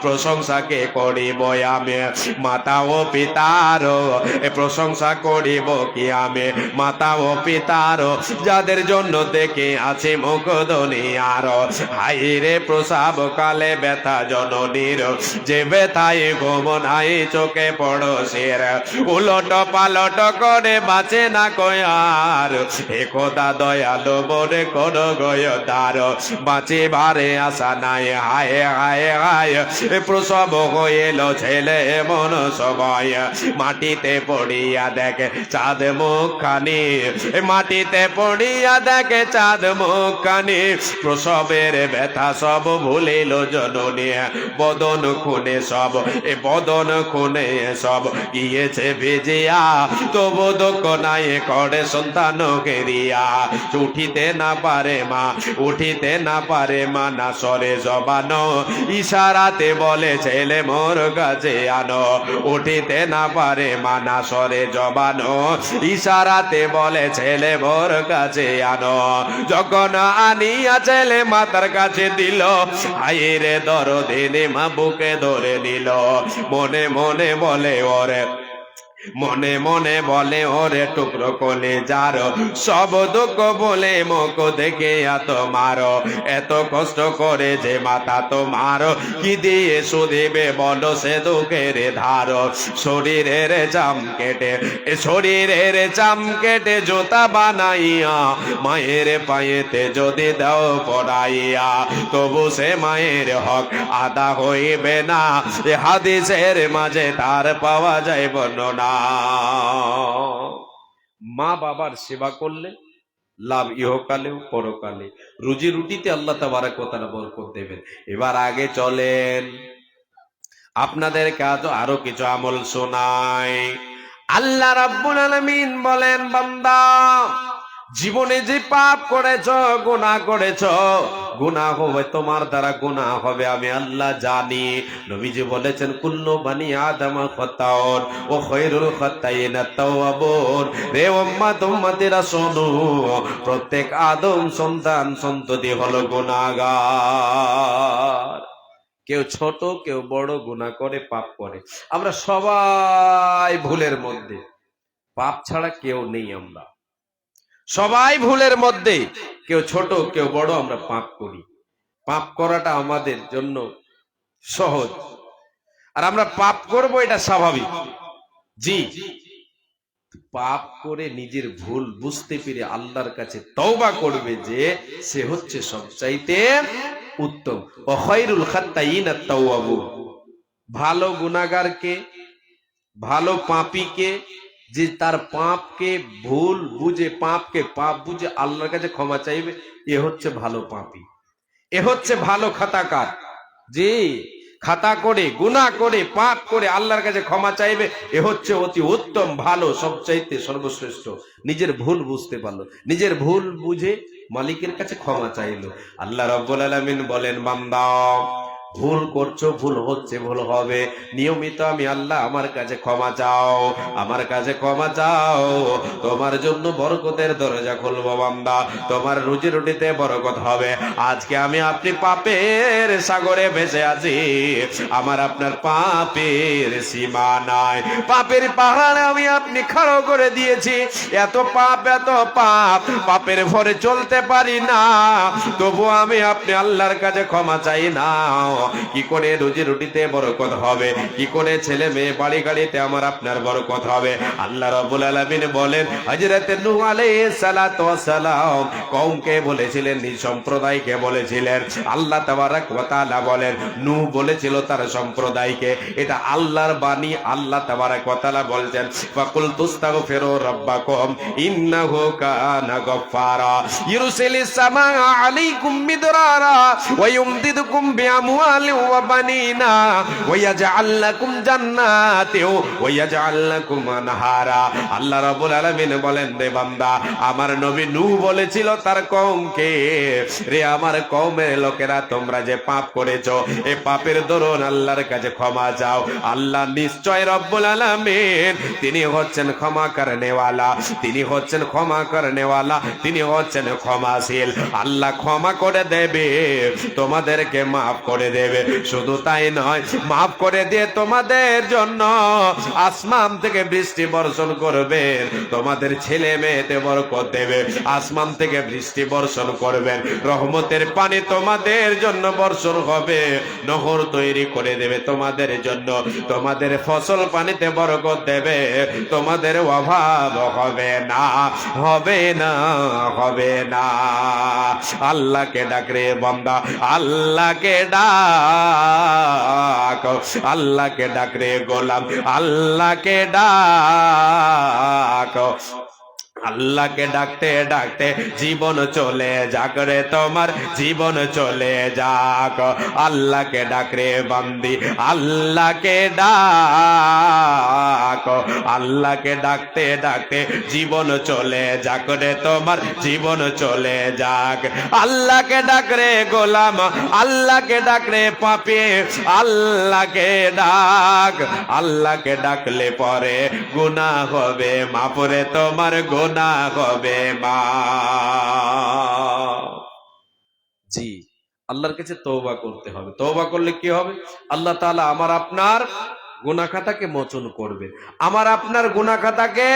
প্রশংসাকে করিব আমি মাতা ও পিতার, এ প্রশংসা করিব কি আমি মাতা ও পিতার, যাদের জন্য দেখে আছে মুখ দুনিয়ার। হাইরে প্রসাব কালে ব্যথা জননীর, যে ব্যথায় ঘুম নাই চোখে পড়শের, উলট পালট করে বাঁচে না কয়ার। একদা দয়ালু বলে কোন গয়দার, বাঁচে বারে আশা নাই, হায় হায় হায়। প্রসব হইল ছেলে এমন সময়, মাটিতে পড়িয়া দেখে চাঁদ মুখখানি, মাটিতে পড়িয়া দেখে চাঁদ মুখখানি। প্রসবের ব্যথা সব ভুলিল জননী, বদন খুনে সব, এ বদন খুনে সব গিয়েছে ভিজিয়া, তবু দুঃখ নাই করে সন্তান কেরিয়া। উঠিতে না পারে মা, উঠিতে না পারে মা, না সরে জবানো, ইশারাতে বলে ছেলে মোর কাছে আনো। উঠিতে না পারে মা, না সরে জবানো, ইশারাতে বলে ছেলে মোর কাছে আনো। যখন আনিয়া ছেলে মাতার কাছে দিল, আইরে দরদিনে মা বুকে ধরে নিল। মনে মনে বলে ওরে, মনে মনে বলে ওরে টুকরো কোলে যার, সব দুঃখ বলে মুখ দেখে এত মারো, এত কষ্ট করে যে মাতা তোমার, কি দিয়ে শুধিবে বলো সে দুঃখের ধার। শরীরের চাম কেটে, শরীরের চাম কেটে জুতা বানাইয়া মায়ের পায়েতে যদি দাও পড়াইয়া, তবু সে মায়ের হক আদা হইবে না। এ হাদিসের মাঝে তার পাওয়া যায় বর্ণনা। মা বাবার সেবা করলে লাভ ইহকালেও পরকালে, রুজি রুটিতে আল্লাহ তাবারক ওয়া তাআলা বরকত দেবেন। এবার আগে চলেন, আপনাদের কাজ আরো কিছু আমল শোনাই। আল্লাহ রাব্বুল আলামিন বলেন, বান্দা জীবনে যে পাপ করেছ, গুনাহ করেছ, গুনাহ হবে তোমার দ্বারা, গুনাহ হবে আমি আল্লাহ জানি। নবীজি বলেছেন, কুল্লু বানি আদম খাতাউন ওয়া খায়রুল খাতাইনা তাওয়াবুন। রে উম্মত উম্মতেরা শোনো, প্রত্যেক আদম সন্তান সন্ততি হলো গুনাহগার। কেউ ছোট কেউ বড় গুনাহ করে, পাপ করে। আমরা সবাই ভুলের মধ্যে, পাপ ছাড়া কেউ নেই। আমরা সবাই ভুলের মধ্যে, কেউ ছোট কেউ বড়, আমরা পাপ করি। পাপ করাটা আমাদের জন্য সহজ, আর আমরা পাপ করব এটা স্বাভাবিক। জি, পাপ করে নিজের ভুল বুঝতে পেরে আল্লাহর কাছে তওবা করবে, যে সে হচ্ছে সবচাইতে উত্তম। ওয়া খায়রুল খাত্তাইনা তাওয়াবুন। ভালো গুনাহগারকে, ভালো পাপীকে, যে তার পাপকে ভুল বুঝে, পাপকে পাপ বুঝে আল্লাহর কাছে ক্ষমা চাইবে, এ হচ্ছে ভালো পাপী, এ হচ্ছে ভালো খাতাকার। জি, খাতা করে, গুনাহ করে, পাপ করে আল্লাহর কাছে ক্ষমা চাইবে, এ হচ্ছে অতি উত্তম, ভালো, সবচাইতে সর্বশ্রেষ্ঠ। নিজের ভুল বুঝতে পারলো, নিজের ভুল বুঝে মালিকের কাছে ক্ষমা চাইলো। আল্লাহ রাব্বুল আলামিন বলেন, বান্দা ভুল করছো, ভুল হচ্ছে, ভুল হবে, নিয়মিত আমি আল্লাহ আমার কাছে ক্ষমা চাও, আমার কাছে ক্ষমা চাও, তোমার জন্য বরকতের দরজা খুলবো বান্দা, তোমার রুজি রুটিতে বরকত হবে। আজকে আমি আপনি পাপের সাগরে ভেসে আছি, আমার আপনার পাপের সীমা নাই, পাপের পাহাড়ে আমি আপনি খাড়ো করে দিয়েছি। এত পাপ, এত পাপ, পাপের ভরে চলতে পারি না, তবু আমি আপনি আল্লাহর কাছে ক্ষমা চাই না। কি করে রুজি রুটিতে বরকত হবে, কি করে ছেলে মেয়ে বাড়ি গাড়িতে আমার আপনার বরকত হবে। আল্লাহ রাব্বুল আলামিন বলেন হযরত নূহ আলাইহিস সালাতু ওয়াস সালাম কওমকে বলেছিলেন, নিজ সম্প্রদায়কে বলেছিলেন। আল্লাহ তাবারাক ওয়া তাআলা বলেন নূহ বলেছিল তার সম্প্রদায়কে, এটা আল্লাহর বাণী। আল্লাহ তাবারাক ওয়া তাআলা বলছেন ফাকুল তুস্তাগফিরু রাব্বাকুম ইন্নাহু কানা গফফারা ইরসিলিস সামাআ আলাইকুম মিদরারা ওয়া ইউমদিদুকুম বিআমওয়ালিন ওয়া বানিনা ওয়া ইয়াজআল লাকুম জান্নাতিন ওয়া ইয়াজআল লাকুম আনহারা। আল্লাহ রাব্বুল আলামিন বলেন, রে বান্দা, আমার নবী নূহ বলেছিল তার কওমকে, রে আমার কওমের লোকেরা, তোমরা যে পাপ করেছো এই পাপের দরুন আল্লাহর কাছে ক্ষমা চাও। আল্লাহ নিশ্চয় রব্বুল আলামিন তিনি হচ্ছেন ক্ষমা করনেওয়ালা, তিনি হচ্ছেন ক্ষমা করনেওয়ালা, তিনি হচ্ছেন ক্ষমাশীল। আল্লাহ ক্ষমা করে দেবে, তোমাদেরকে মাফ করে দেবে। শুধু তাই নয়, মাফ করে দিয়ে তোমাদের জন্য আসমান থেকে বৃষ্টি বর্ষণ করবেন, তোমাদের ছেলে মেয়েতে বরকত দেবে। আসমান থেকে বৃষ্টি বর্ষণ করবেন, রহমতের পানি তোমাদের জন্য বর্ষণ হবে, নহর তৈরি করে দেবে তোমাদের জন্য, তোমাদের ফসল পানিতে বরকত দেবে, তোমাদের অভাব হবে না, হবে না, হবে না। আল্লাহকে ডাক রে বান্দা, আল্লাহকে ডাক, আল্লাহকে ডাক রে গোলাম, আল্লাহকে ডাক। আল্লাহকে ডাকতে ডাকতে জীবন চলে যাক রে তোমার, জীবন চলে যাক। আল্লাহকে ডাক রে বান্দি, আল্লাহকে ডাক, আল্লাহকে ডাকতে ডাকতে জীবন চলে যাক রে তোমার, জীবন চলে যাক। আল্লাহকে ডাক রে গোলাম, আল্লাহকে ডাক রে পাপী, আল্লাহকে ডাক। আল্লাহকে ডাকলে পরে গুনাহ হবে মাফ রে তোমার, গুনাহ হবে মা। জি, আল্লাহর কাছে তওবা করতে হবে। তওবা করলে কি হবে? আল্লাহ তাআলা আমার আপনার গুনাহ খাতাকে মোচন করবেন, আমার আপনার গুনাহ খাতাকে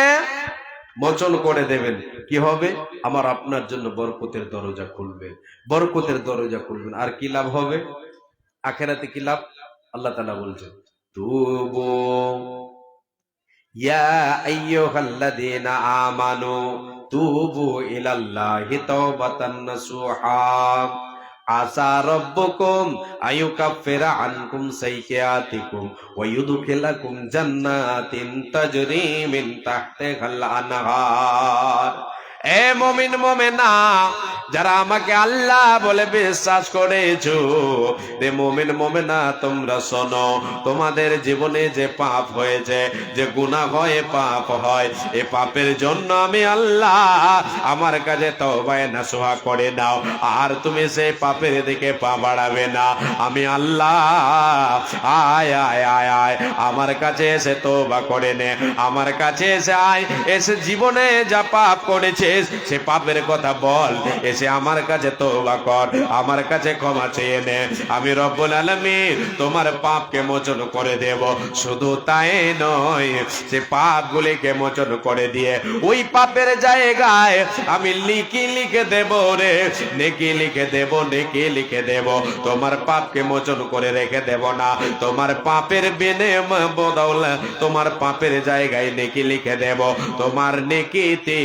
মোচন করে দেবেন। কি হবে? আমার আপনার জন্য বরকতের দরজা খুলবেন, বরকতের দরজা খুলবেন। আর কি লাভ হবে? আখিরাতে কি লাভ? আল্লাহ তাআলা বলছেন তুবু ইয়া আইয়ুহাল্লাযীনা আমানু তুবু ইলাল্লাহি তাওবাতান নাসুহা আসা রাব্বুকুম আইয়ুকাফিরা আনকুম সাইয়্যাতিকুম ওয়া ইউদখিলাকুম জান্নাতিন তাজরি মিন তাহতিহাল আনহার। এ মুমিন মুমিনা, যারা আমাকে আল্লাহ বলে বিশ্বাস করেছো, রে মুমিন মুমিনা, তোমরা শোনো, তোমাদের জীবনে যে পাপ হয়েছে, যে গুনাহ হয়, পাপ হয়, এই পাপের জন্য আমি আল্লাহ আমার কাছে তওবায়ে নাসুহা করে নাও। আর তুমি সেই পাপের দিকে পা বাড়াবে না। আমি আল্লাহ আয় আয় আয় আয় আমার কাছে এসে তওবা করে নে, আমার কাছে এসে আয়, এসে জীবনে যা পাপ করেছে সে পাপের কথা বল, এসে আমার কাছে তওবা কর, আমার কাছে ক্ষমা চেয়ে নে। আমি রব্বুল আলামিন তোমার পাপকে মোচন করে দেব। শুধু তাই নয়, সে পাপগুলিকে মোচন করে দিয়ে ওই পাপের জায়গায় আমি লিখে লিখে দেব রে, নেকি লিখে দেব, নেকি লিখে দেব। তোমার পাপকে মোচন করে রেখে দেব না, তোমার পাপের বিনিময়ে বদৌলতে তোমার পাপের জায়গায় নেকি লিখে দেব। তোমার নেকিতে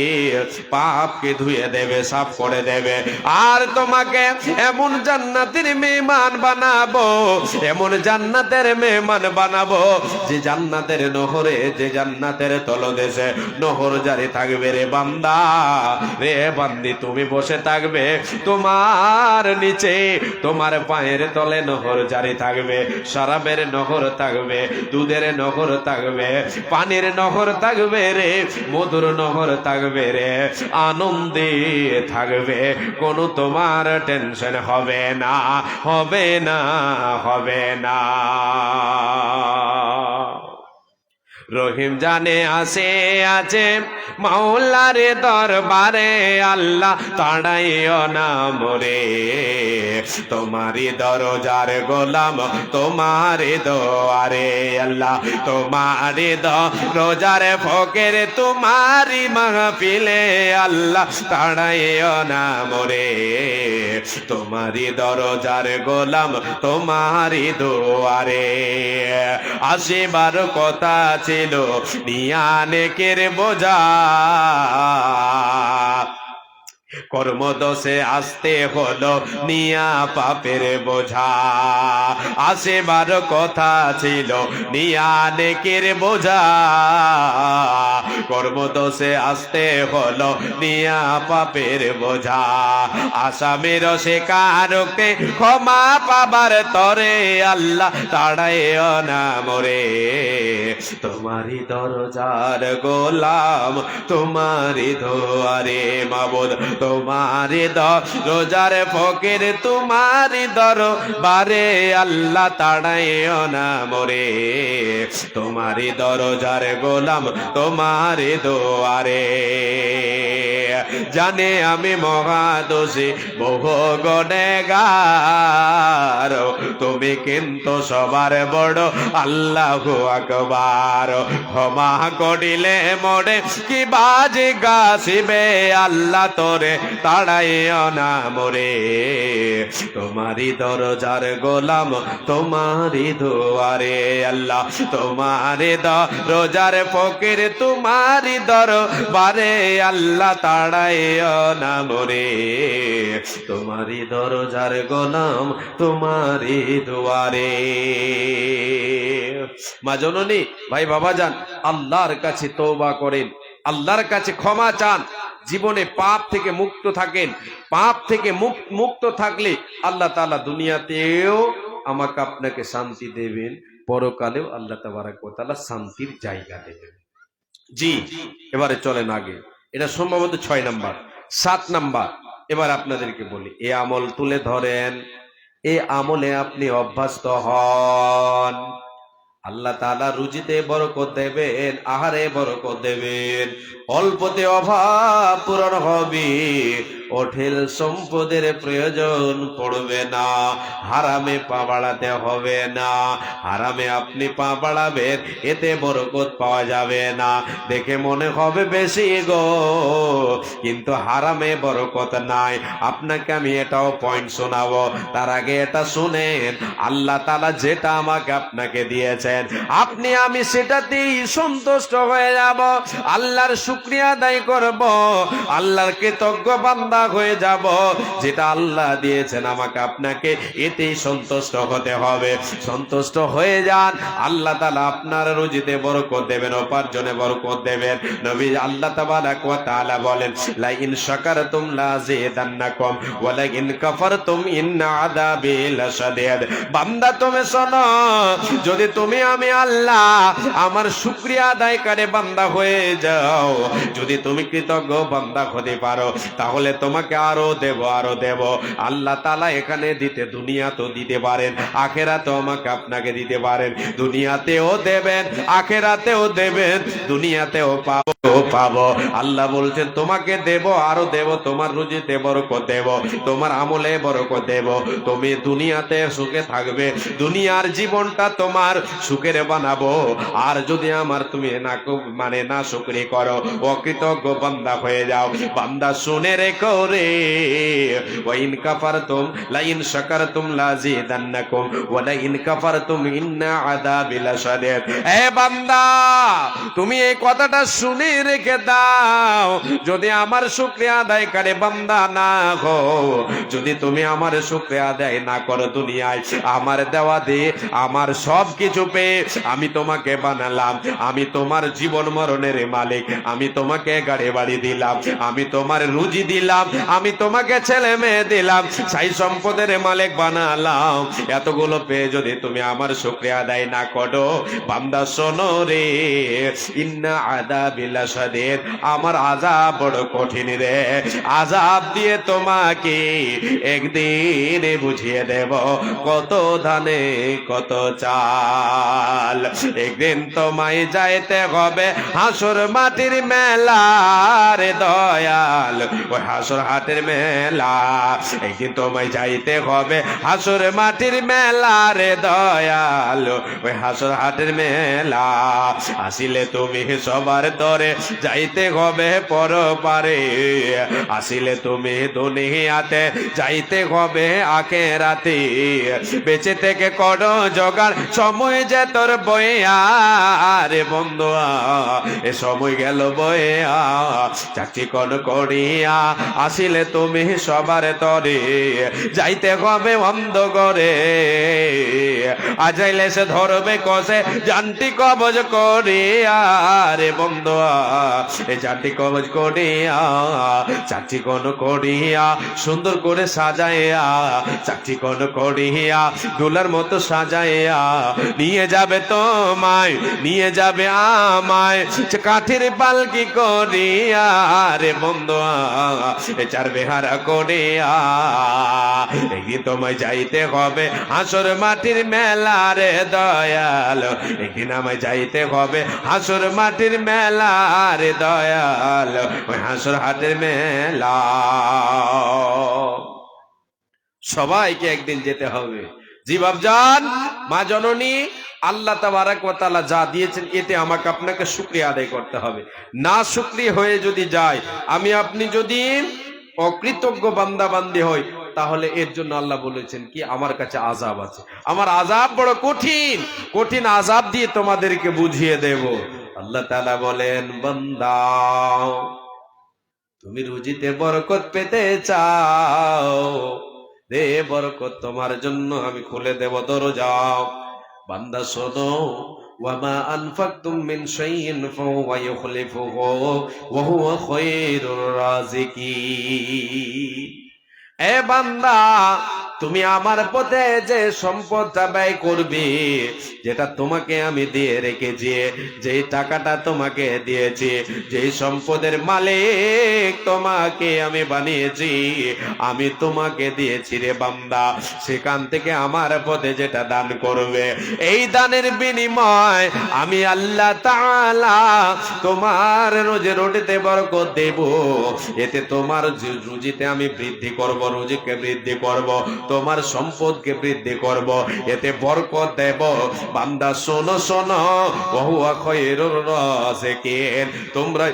পাপকে ধুয়ে দেবে, সাফ করে দেবে। আর তোমাকে এমন জান্নাতের মেহমান বানাবো, এমন জান্নাতের মেহমান বানাবো, যে জান্নাতের নহরে, যে জান্নাতের তলদেশে নহর জারি থাকবে রে বান্দা, রে বান্দি, তুমি বসে থাকবে, তোমার নিচে, তোমার পায়ের তলে নহর জারি থাকবে, শরাবের নহর থাকবে, দুধের নহর থাকবে, পানির নহর থাকবে রে, মধুর নহর থাকবে রে, আনন্দে থাকবে, কোনো তোমার টেনশন হবে না, হবে না, হবে না। রহিম জানে আসে আছে মাওলার দরবারে, আল্লাহ তাড়াইও না মোরে। তোমারি দরজার গোলাম তোমারি দোয়ারে, আল্লাহ তোমারি দরজার ফকির তোমারি মাহফিলে, আল্লাহ তাড়াইও না মোরে। তোমারি দরজার গোলাম তোমারি দোয়ারে। আসিবার কথা ছিল নিয়ানেকের বোঝা, কর্মদোষে আসতে হলো নিয়া পাপের বোঝা। আসেবার কথা ছিল নিয়া নেকের বোঝা, কর্মদোষে আসতে হলো নিয়া পাপের বোঝা। আসামের শিকারকে ক্ষমা পাবার তরে, আল্লাহ তাড়াইও না মোরে। তোমারি দরজার গোলাম তোমারি দোয়ারে, মাবুদ তোমারি দরজার ফকির তোমারি দরবারে, আল্লাহ তাড়াইও না মোরে। তোমারি দরজার গোলাম তোমারি দোয়ারে। জানে আমি মহাদোষী বহু গুনেগার, তুমি কিন্তু সবার বড় আল্লাহু আকবার। ক্ষমা করিলে মোরে কি বাজি গাছিবে, আল্লাহ তোরে তাড়াইও না মোরে। তোমারি দরজার গোলাম তোমারি দোয়ারে, আল্লাহ তোমারি দরজার ফকির তোমারি দরবারে, আল্লাহ তাড়াইও না মোরে। তোমারি দরজার গোলাম তোমারি দুয়ারে। মা জননী, ভাই বাবা যান, আল্লাহর কাছে তওবা করেন, আল্লাহর কাছে ক্ষমা চান, জীবনে পাপ থেকে মুক্ত থাকেন। পাপ থেকে মুক্ত থাকলে আল্লাহ তাআলা দুনিয়াতেও আমাকে আপনাকে শান্তি দেবেন, পরকালেও আল্লাহ তাবারক ওয়া তাআলা শান্তির জায়গা দেবেন। জি, এবারে চলেন আগে। এটা সম্ভবত 6 নাম্বার। 7 নাম্বার এবার আপনাদেরকে বলি, এ আমল তুলে ধরেন, এ আমলে আপনি অভ্যস্ত হন। আল্লাহ তাআলা রুজিতে বরকত দেবেন, আহারে বরকত দেবেন, অল্পতে অভাব পূরণ হবে, অঢেল সম্পদের প্রয়োজন পড়বে না, হারামে পা বাড়াতে হবে না। হারামে আপনি পা বাড়াবেন, এতে বরকত পাওয়া যাবে না। দেখে মনে হবে বেশি গো, কিন্তু হারামে বরকত নাই। আপনাকে আমি এটাও পয়েন্ট শোনাবো, তার আগে এটা শুনেন, আল্লাহ তাআলা যেটা আমাকে আপনাকে দিয়েছেন, আপনি আমি সেটাতেই সন্তুষ্ট হয়ে যাব, আল্লাহর শুকরিয়া আদায় করব, আল্লাহর কৃতজ্ঞ বান্দা হয়ে যাব। যেটা আল্লাহ দিয়েছেন আমাকে আপনাকে, এতেই সন্তুষ্ট হতে হবে। সন্তুষ্ট হয়ে যান, আল্লাহ তাআলা আপনার রুজিতে বরকত দেবেন, উপার্জনে বরকত দেবেন। নবী আল্লাহ তাবারক ওয়া তাআলা বলেন, লা ইন শাকারতুম লাযিদান্নাকুম ওয়া লা ইন কাফারতুম ইন্না আযাবি লাশাদীদ। বান্দা তুমি শোনো, যদি তুমি আমি আল্লাহ আমার শুকরিয়া আদায়কারী বান্দা হয়ে যাও, যদি তুমি কৃতজ্ঞ বান্দা হতে পারো, তাহলে তোমাকে আরো দেব, আরো দেব। আল্লাহ তাআলা এখানে দিতে, দুনিয়াতেও দিতে পারেন, আখেরাতেও আমাকে আপনাকে দিতে পারেন। দুনিয়াতেও দেবেন, আখেরাতেও দেবেন, দুনিয়াতেও পাবো। আল্লাহ বলছেন তোমাকে দেব, আরো দেব, তোমার রুজিতে বরকত দেব, তোমার আমলে বরকত দেব, তুমি দুনিয়াতে সুখে থাকবে, দুনিয়ার জীবনটা তোমার সুখের বানাবো। আর যদি আমার তুমি না শুকরি করো, অকৃতজ্ঞ বান্দা হয়ে যাও, বান্দা শুনে রেখো রে, ওয়া ইন কাফারতুম লা ইন শাকারতুম লাযিদান্নাকুম ওয়া লা ইন কাফারতুম ইন্না আযাবি লাশাদীদ। এ বান্দা, তুমি এই কথাটা শুনে রেখে দাও, যদি আমার শুকরিয়া আদায়কারী বান্দা না হো, যদি তুমি আমার শুকরিয়া আদায় না করো দুনিয়ায়, আমার দেওয়া দিয়ে আমার সব কিছু পেয়ে আমি তোমাকে বানালাম, আমি তোমার জীবন মরণের মালিক, আমি তোমাকে গাড়ি বাড়ি দিলাম, আমি তোমার রুজি দিলাম, আমি তোমাকে ছেলে মেয়ে দিলাম, সাই সম্পদের মালিক বানালাম, এতগুলো পেয়ে যদি তুমি আমার শুকরিয়া আদায় না করো, বান্দা শোনো রে, ইন্না আযাবি লাশাদীদ, আমার আযাব বড় কঠিন রে, আযাব দিয়ে তোমাকে একদিন বুঝিয়ে দেব কত ধানে কত চাল। একদিন তোমায় যাইতে হবে হাসর মাটির মেলা রে দয়াল, ওই হাসর হাটের মেলা, একদিন তোমায় যাইতে হবে হাসর মাটির মেলা রে দয়াল, ওই হাসর হাটের মেলা। আসিলে তুমি সবার দরে যাইতে হবে পরপারে, আসিলে তুমি দুনিয়াতে যাইতে হবে আখিরাতে, বেঁচে থেকে করো জোগাড়, সময় যে তোর বইয়া রে বন্ধু, এ সময় গেল বইয়া, চাকরি কোন করিয়া আসিলে তুমি সবার তরে যাইতে হবে অন্ধকারে, আজাইলে সে ধরবে কষে জানটি কবজ করিয়া রে বন্ধু, এ জানটি কবজ করিয়া, চাকরি কোন করিয়া সুন্দর করে সাজাইয়া, চাকরি কোন করিয়া ডোলার মতো সাজাইয়া নিয়ে যাবে তোমায়, নিয়ে যাবে আমায় কাঠের পালকি করিয়া রে বন্ধু, এ চার বেহারা করিয়া, একদিন তোমায় যাইতে হবে হাসর মাটির মেলা রে দয়াল, একদিন আমায় যাইতে হবে হাসর মাটির মেলা রে দয়াল, ওই হাসর হাটের মেলা। সবাইকে একদিন যেতে হবে। জি বাপজান, মা জননী, আল্লাহ তাবারক ওয়া তাআলা যা দিয়েছেন এতে আমাকে আপনাকে শুকরিয়া আদায় করতে হবে। না শুকরিয়া হয়ে যদি যায়, আমি আপনি যদি অকৃতজ্ঞ বান্দা বান্দি হই, তাহলে এর জন্য আল্লাহ বলেছেন কি, আমার কাছে আযাব আছে, আমার আযাব বড় কঠিন, কঠিন আযাব দিয়ে তোমাদেরকে বুঝিয়ে দেব। আল্লাহ তাআলা বলেন, বান্দা তুমি রুজিতে বরকত পেতে চাও, দে বরকত তোমার জন্য আমি খুলে দেব দরজা। বান্দা শোনো, ওয়ামা আনফাকতুম মিন শাইইন ফাহুয়া ইউখলিফুহু ওয়া হুয়া খায়রুর রাযিকিন। এ বান্দা, তুমি আমার পথে যে সম্পদটা ব্যয় করবে, যেটা তোমাকে আমি দিয়ে রেখেছি, যে টাকাটা তোমাকে দিয়েছি, যে সম্পদের মালিক তোমাকে আমি বানিয়েছি, আমি তোমাকে দিয়েছি রে বান্দা, সেখান থেকে আমার পথে যেটা দান করবে, এই দানের বিনিময় আমি আল্লাহ তাআলা তোমার রোজে রুটিতে বরকত দেব, এতে তোমার রুজিতে আমি বৃদ্ধি করব, রুজিকে বৃদ্ধি করব, তোমার সম্পদকে বৃদ্ধি করব, এতে বরকত দেব। বান্দা শোনো শোনো, ওয়া খায়রুর রাযিকিন, তোমরা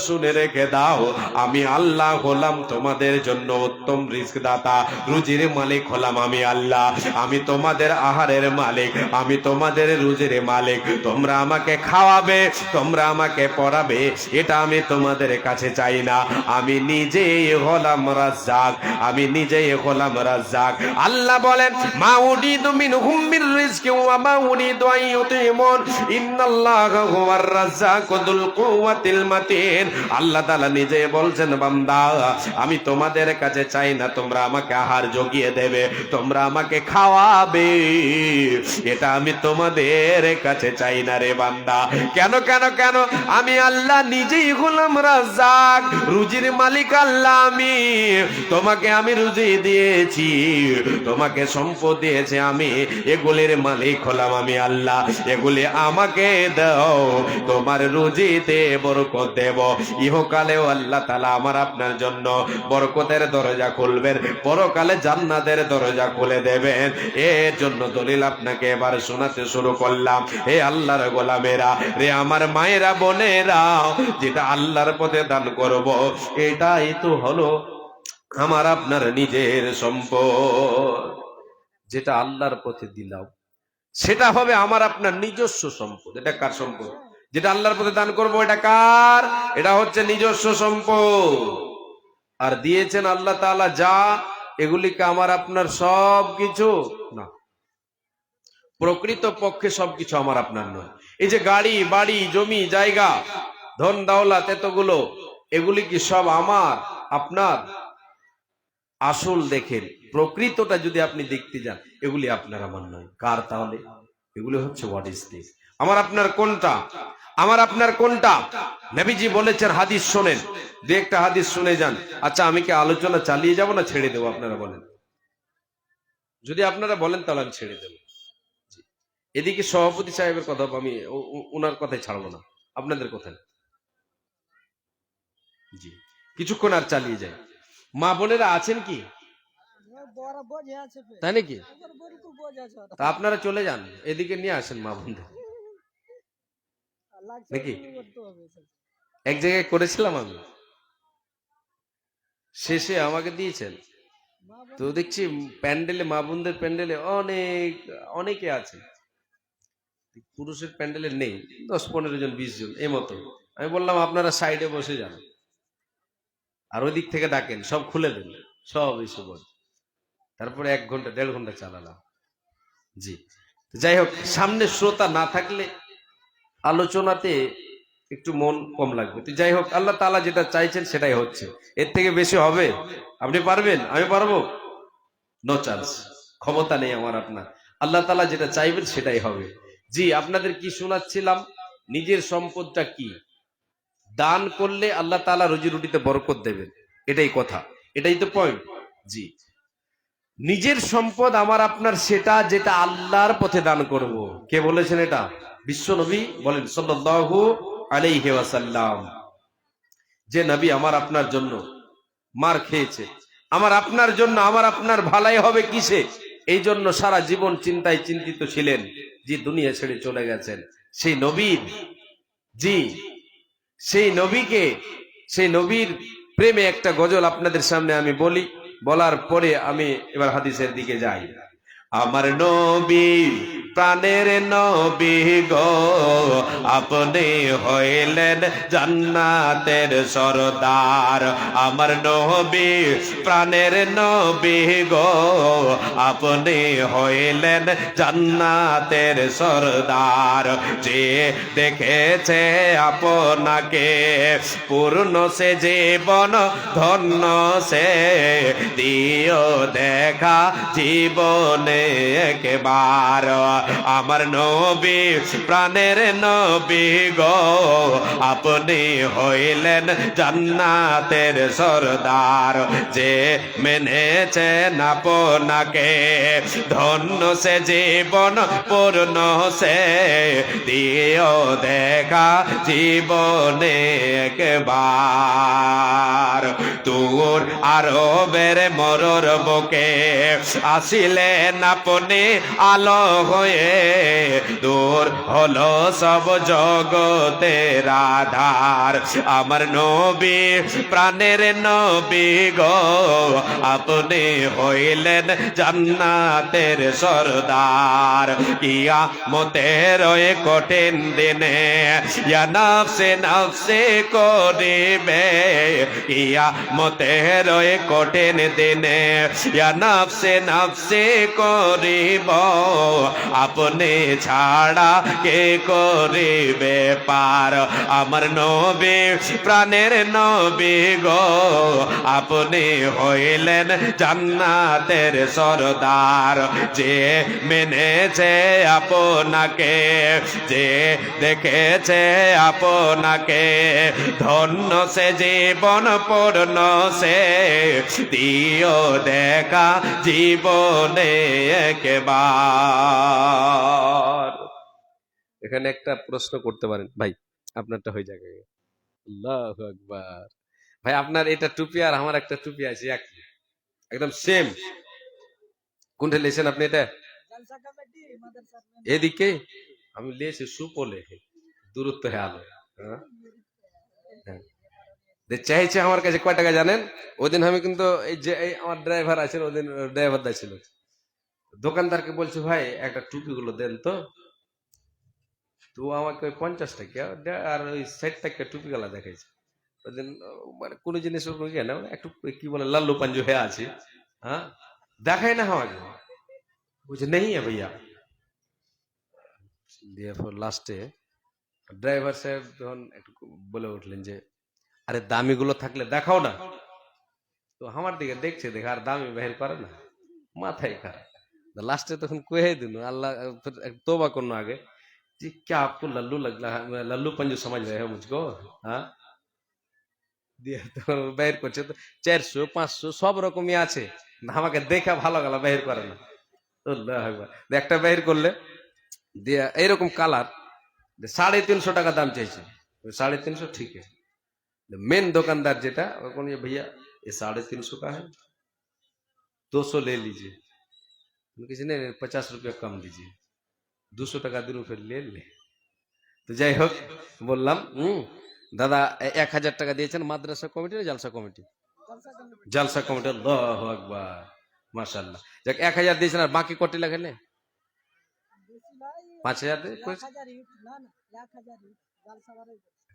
শুনে রেখে দাও, আমি আল্লাহ হলাম তোমাদের জন্য উত্তম রিজক দাতা, রুজির মালিক হলাম আমি আল্লাহ, আমি তোমাদের আহারের মালিক, আমি তোমাদের রুজির মালিক। তোমরা আমাকে খাওয়াবে, তোমরা আমাকে পড়াবে, এটা আমি তোমাদের কাছে চাই না, আমি নিজেই হলাম রাজ্জাক, আমি নিজেই হলাম রাজ্জাক। আল্লাহ বলেন, মা উরিদু মিনহুম মির রিজকি ওয়া মা উরিদু আন ইউতিমুন, ইন্নাল্লাহা হুয়ার রাজ্জাকু যুল কুওয়াতিল মাতিন। আল্লাহ তাআলা নিজে বলছেন, বান্দা আমি তোমাদের কাছে চাই না তোমরা আমাকে আহার জুগিয়ে দেবে, তোমরা আমাকে খাওয়াবে, এটা আমি তোমাদের কাছে চাই না রে বান্দা। কেন কেন কেন? আমি আল্লাহ নিজেই হলাম রাজ্জাক, রুজির মালিক আল্লাহ আমি, তোমাকে আমি রুজি দিয়েছি, তোমাকে সম্পদ দিয়েছি আমি, এগুলির মালিক হলাম আমি আল্লাহ, এগুলি আমাকে দাও, তোমার রুজিতে বরকত দেব। ইহকালেও আল্লাহ তাআলা আমার আপনার জন্য বরকতের দরজা খুলবেন, পরকালে জান্নাতের দরজা খুলে দেবেন। এর জন্য দলিল আপনাকে এবার শোনাতে শুরু করলাম। হে আল্লাহর গোলামেরা, রে আমার মায়েরা বোনেরা, যেটা আল্লাহর পথে দান করব, এটাই তো হলো আমার আপনার নিজের সম্পদ। যেটা আল্লাহর পথে দিলাম সেটা হবে আমার আপনার নিজস্ব সম্পদ। এটা কার সম্পদ? যেটা আল্লাহর পথে দান করবো এটা কার? এটা হচ্ছে নিজস্ব সম্পদ। আর দিয়েছেন আল্লাহ তাআলা যা, এগুলিকে আমার আপনার সব কিছু না, প্রকৃত পক্ষে সবকিছু আমার আপনার নয়। এই যে গাড়ি বাড়ি জমি জায়গা ধন দৌলত এতগুলো, এগুলি কি সব আমার? আপনার আসল দেখেন, প্রকৃতটা যদি আপনি দেখতে যান, এগুলি আপনার আমার নয়। কার তাহলে? এগুলি হচ্ছে হোয়াট ইজ দিস। আমার আপনার কোনটা? আমার আপনার কোনটা? নবীজি বলেছেন, হাদিস শোনেন, দু একটা হাদিস শুনে যান। আচ্ছা, আমি কি আলোচনা চালিয়ে যাব না ছেড়ে দেবো? আপনারা বলেন। যদি আপনারা বলেন তাহলে আমি ছেড়ে দেবো। এদিকে সভাপতি সাহেবের কথা, আমি ওনার কথাই ছাড়বো না, আপনাদের কথায়। জি, কিছুক্ষণ আর চালিয়ে যাই। মা বোনেরা আছেন কি? তাই নাকি? তা আপনারা চলে যান, এদিকে নিয়ে আসেন মা বোনদের নাকি। এক জায়গায় করেছিলাম আমি, শেষে আমাকে দিয়েছেন। তো দেখছি প্যান্ডেলে, মা বোনদের প্যান্ডেলে অনেকে আছে, পুরুষের প্যান্ডেলে নেই, 10-15 জন 20 জন এই মতো। আমি বললাম আপনারা সাইডে বসে যান, আর ওই দিক থেকে ডাকেন, সব খুলে দেন, সব এসে বল। তারপরে 1 ঘন্টা 1.5 ঘন্টা চালালাম। জি, যাই হোক, সামনে শ্রোতা না থাকলে আলোচনাতে একটু মন কম লাগবে। তো যাই হোক, আল্লাহ তাআলা যেটা চাইছেন সেটাই হচ্ছে। এর থেকে বেশি হবে? আপনি পারবেন? আমি পারবো? No chance. ক্ষমতা নেই আমার আপনার। আল্লাহ তাআলা যেটা চাইবেন সেটাই হবে। জি, আপনাদের কি শোনাচ্ছিলাম, নিজের সম্পদটা কি দান করলে আল্লাহ তাআলা রুজি রুটিতে বরকত দেবেন, এটাই কথা, এটাই তো পয়েন্ট। জি, নিজের সম্পদ আমার আপনার সেটা যেটা আল্লাহর পথে দান করব। কে বলেছেন এটা? বিশ্ব নবী বলেন সাল্লাল্লাহু আলাইহি ওয়াসাল্লাম। যে নবী আমার আপনার জন্য মার খেয়েছে, আমার আপনার জন্য, আমার আপনার ভালাই হবে কিসে, এই জন্য সারা জীবন চিন্তায় চিন্তিত ছিলেন, যে দুনিয়া ছেড়ে চলে গেছেন, সেই নবীর, জি, সেই নবীকে, সেই নবীর প্রেমে একটা গজল আপনাদের সামনে আমি বলি, বলার পরে আমি এবার হাদিসের দিকে যাই। আমার নবী প্রাণের নবী গো, আপনি হইলেন জান্নাতের সরদার। আমার নবী প্রাণের নবী গো, আপনি হইলেন জান্নাতের সরদার। যে দেখেছে আপনাকে পূর্ণ সে জীবন ধন্য সে, দিও দেখা জীবনে একবার। আমার নবী প্রাণের নবী গো, আপনি হইলেন জান্নাতের সরদার। যে মেনেছেন আপনাকে ধন্য সে জীবন পূর্ণ সে, দিও দেখা জীবনে একবার। তোর আরবের মরর বুকে আসিলেন আপনি আলো হয়ে, দূর হলো সব জগতের আধার। আমার নবী প্রাণের নবী গো, আপনি হইলেন জান্নাতের সরদার। কিয়ামতের ওই কঠিন দিনে ইয়া নফসে নফসে করিবে, কিয়ামতের ওই কঠিন দিনে ইয়া নফসে নফসে করিব, আপনি ছাড়া কে করিবে পার। আমার নবী প্রাণের নবী গো, আপনি হইলেন জান্নাতের সরদার। যে মেনেছে আপনাকে, যে দেখেছে আপনাকে ধন্য সে জীবন পূর্ণ সে, দিও দেখা জীবনে একবার। এখানে একটা প্রশ্ন করতে পারেন ভাই, আপনারটা হয়ে যাবে। আল্লাহু আকবার। ভাই, আপনার এটা টুপি আর আমার একটা টুপি আছে একই, একদম সেম। কোনটা লেছেন আপনি? এটা এদিকে আমি লেছি সুপলে, দূরত্ব হে আলো। হ্যাঁ, হ্যাঁ। চাইছে আমার কাছে কয় টাকা জানেন? ওদিন আমি কিন্তু এই যে এই আমার ড্রাইভার আছেন, ওদিন ড্রাইভার দা ছিল, দোকানদারকে বলছে ভাই একটা টুপি গুলো দেন তো। তো আমাকে ওই 50 টাকা আর ওই 60 টাকা টুপি গুলা দেখাইছে। ওদিন মানে কোন জিনিস না একটু কি বলে লাল্লু পাঞ্জু হয়ে আছে, হ্যাঁ, দেখাই না আমাকে, বলছে নেই ভাইয়া। দিয়ে লাস্টে ড্রাইভার সাহেব যখন একটু বলে উঠলেন যে আরে দামি গুলো থাকলে দেখাও না। তো আমার দিকে দেখছে দেখে আর দামি বের করে না, মাথায় খারাপ। লাস্টে তখন কয়ে দিল अल्लाह तौबा करना आगे जी, क्या आपको लल्लू लगला लल्लू पंजू समझ रहे हो मुझको? हाँ দিয়ে তো বের করছে তো 400 500 সব রকমই আছে না, আমাকে দেখা ভালো গেল বের করে না। আল্লাহু আকবার। একটা বের করলে দিয়ে এইরকম কালার 350 টাকা দাম চাইছে। 350 ठीक है। मेन दुकानदार जेटा वो ये भैया ये 350 का है, 200 ले लीजिए। किसी ने 50 रुपया कम दीजिए, 200 টাকা দিন ফের ले ले। তো যাই হোক বললাম দাদা 1000 টাকা দিয়েছেন মাদ্রাসা কমিটি না জালসা কমিটি? জালসা কমিটি। আল্লাহু আকবার, মাশাআল্লাহ। যাক 1000 দিয়েছেন, আর বাকি কত লাগালে? 5000 দিয়ে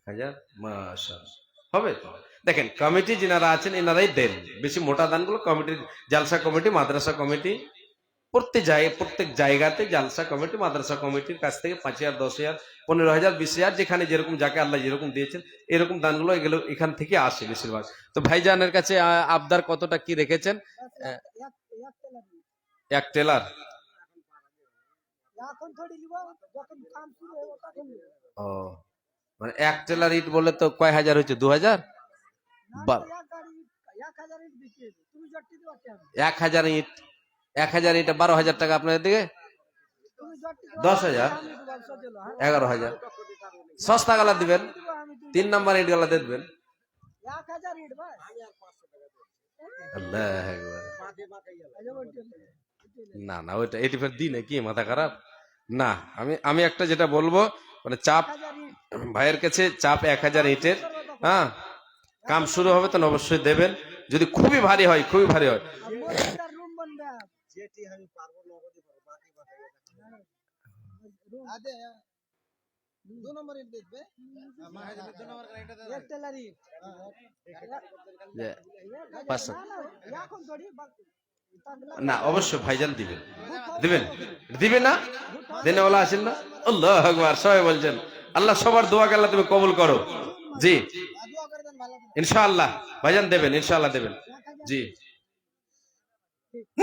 1000, মাশাআল্লাহ হবে তো। দেখেন কমিটি যিনারা আছেন এনারাই দেন, বেশি মোটা দানগুলো কমিটির, জালসা কমিটি মাদ্রাসা কমিটি প্রত্যেক জায়গাতে জালসা কমিটি মাদ্রাসা কমিটির কাছ থেকে 5000 10,000 15,000 20,000 যেখানে যেরকম যাকে আল্লাহ যেরকম দিয়েছেন এরকম দানগুলো এগুলো এখান থেকে আসে বেশিরভাগ। তো ভাইজানের কাছে আবদার কতটা কি রেখেছেন? এক টেলার। ও মানে এক টেলার ইট বলে তো কয় হাজার হচ্ছে? 2000? 1000 ইট, 1000 ইটে 12,000 টাকা আপনাদের দিকে, 10,000 11,000 সস্তা গালা দিবেন, 3 নাম্বার ইট গালা দেবেন। আল্লাহু আকবার। না না ওইটা এটি ফের দিই নাকি মাথা খারাপ না। আমি একটা যেটা বলবো মানে চাপ ভাইয়ের কাছে চাপ 1000 ইটের, হ্যাঁ কাম শুরু হবে তো অবশ্যই দেবেন। যদি খুবই ভারী হয়, খুবই ভারী হয়, না অবশ্যই ভাইজান দিবেন, দিবেন দিবেন না দেনে ওলা আছেন না? আল্লাহু আকবার। সবাই বলছেন আল্লাহ সবার দোয়া আল্লাহ তুমি কবুল করো। জি ইনশাআল্লাহ ভাইজান দেবেন, ইনশাআল্লাহ দেবেন। জি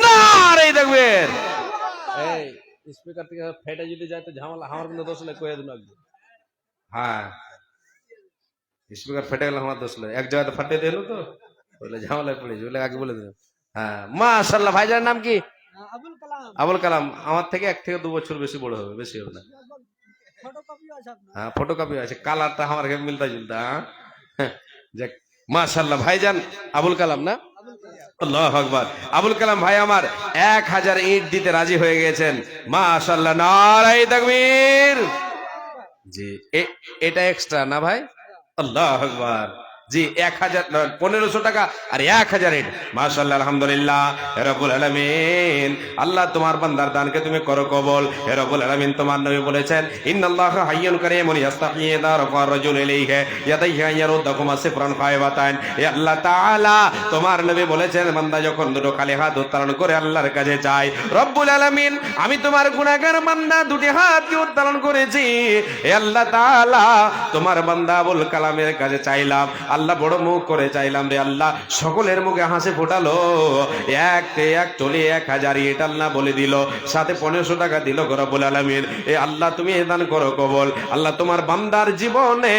না রে দেখবেন এই স্পিকার থেকে ফেটে যদি যায় তো ঝামেলা, আমার কিন্তু দোষ নেই, কয়ে দিন একদম। হ্যাঁ স্পিকার ফেটে গেলে আমার দোষ নেই, এক জায়গাতে ফাটিয়ে দিল তো বলে ঝামেলায় পড়ে যাবে, আগে বলে দিন। হ্যাঁ মাশাআল্লাহ। ভাইজানের নাম কি? আবুল কালাম। আমার থেকে 1 থেকে 2 বছর বেশি বড় হবে, বেশি হবে না। হ্যাঁ ফটোকপি আছে, কালারটা আমার মিলতা জুলতা। যাক মাশাআল্লাহ। ভাইজান আবুল কালাম না? আল্লাহু আকবার। আবুল কালাম ভাই আমার 1000 ইট দিতে রাজি হয়ে গেছেন, মাশাআল্লাহ। নারায়ে তাকবীর। জি এটা এক্সট্রা না ভাই? আল্লাহু আকবার। জি 1500 টাকা আর 1000 ইট, মাশাআল্লাহ আলহামদুলিল্লাহ। হে রব্বুল আলামিন আল্লাহ তোমার বান্দার দানকে তুমি করো কবুল। হে রব্বুল আলামিন তোমার নবী বলেছেন ইন্নাল্লাহা হাইয়ুন কারীমুন ইয়াস্তাহি দারফার রাজুল ইলাইহি ইয়াদাইহি ইয়ারুদ্দাকুমা সিফরান খায়বাতান। হে আল্লাহ তাআলা তোমার নবী বলেছেন বান্দা যখন দুটো খালি হাত উত্তোলন করে আল্লাহর কাছে চায়, রব্বুল আলামিন আমি তোমার গুনাহগার বান্দা দুটি হাত উত্তোলন করেছি, হে আল্লাহ তাআলা তোমার বান্দা আবুল কালামের কাছে চাইলাম, আল্লাহ বড় মুখ করে চাইলাম রে আল্লাহ, সকলের মুখে হাসি ফোটালো, এক টলি 1000 ইট আল্লাহ বলে দিল, সাথে 1500 টাকা দিল রব্বুল আলামিন। এ আল্লাহ তুমি দান করো কবুল। আল্লাহ তোমার বান্দার জীবনে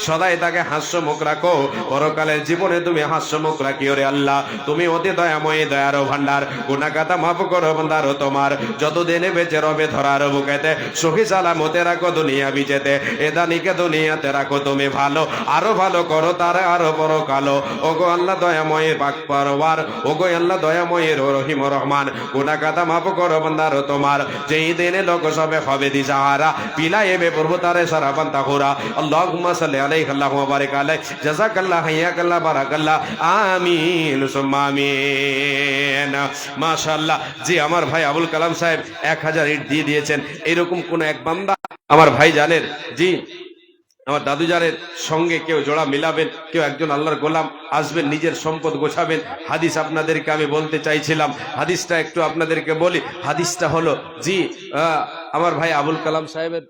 সদাই তাকে হাস্য মুখ রাখো, পরকালের জীবনে তুমি হাস্য মুখ রাখিও রে আল্লাহ। তুমি অতি দয়াময় দয়ার ভান্ডার, গুনাহ খাতা মাফ করো বান্দার তোমার, যতদিনে বেঁচে রবে ধরার বুকেতে সহি সালামতে রাখো দুনিয়া বিজেতে, এ দানিকে দুনিয়াতে রাখো তুমি ভালো, আরো ভালো করো তার আরো বড় কালো। ওগো আল্লাহ দয়াময় পাক পরওয়ার, ওগো আল্লাহ দয়াময় রহিম রহমান, গুনাহ খাতা মাফ করো বান্দার তোমার, যেই দিনে লোক সবে হবে দিশাহারা, পিলাইবে প্রভু তারে সারা বান্দা হোরা। আল্লাহুম্মা সাল্লি আলাইহি আল্লাহুম্মা বারিক আলাইহি, জাযাকাল্লাহ হাইয়াকাল্লাহ বারাকাল্লাহ, আমিন সুম্মা আমিন। মাশাআল্লাহ। জি আমার ভাই আবুল কালাম সাহেব 1000 ইট দিয়ে দিয়েছেন। এরকম কোন এক বান্দা আমার ভাই জানেন, জি আমার দাদু জানের সঙ্গে কেউ জোড়া মিলাবেন, কেউ একজন আল্লাহর গোলাম আসবেন, নিজের সম্পদ গোছাবেন। হাদিস আপনাদেরকে আমি বলতে চাইছিলাম, হাদিসটা একটু আপনাদেরকে বলি। হাদিসটা হলো জি আমার ভাই আবুল কালাম সাহেবের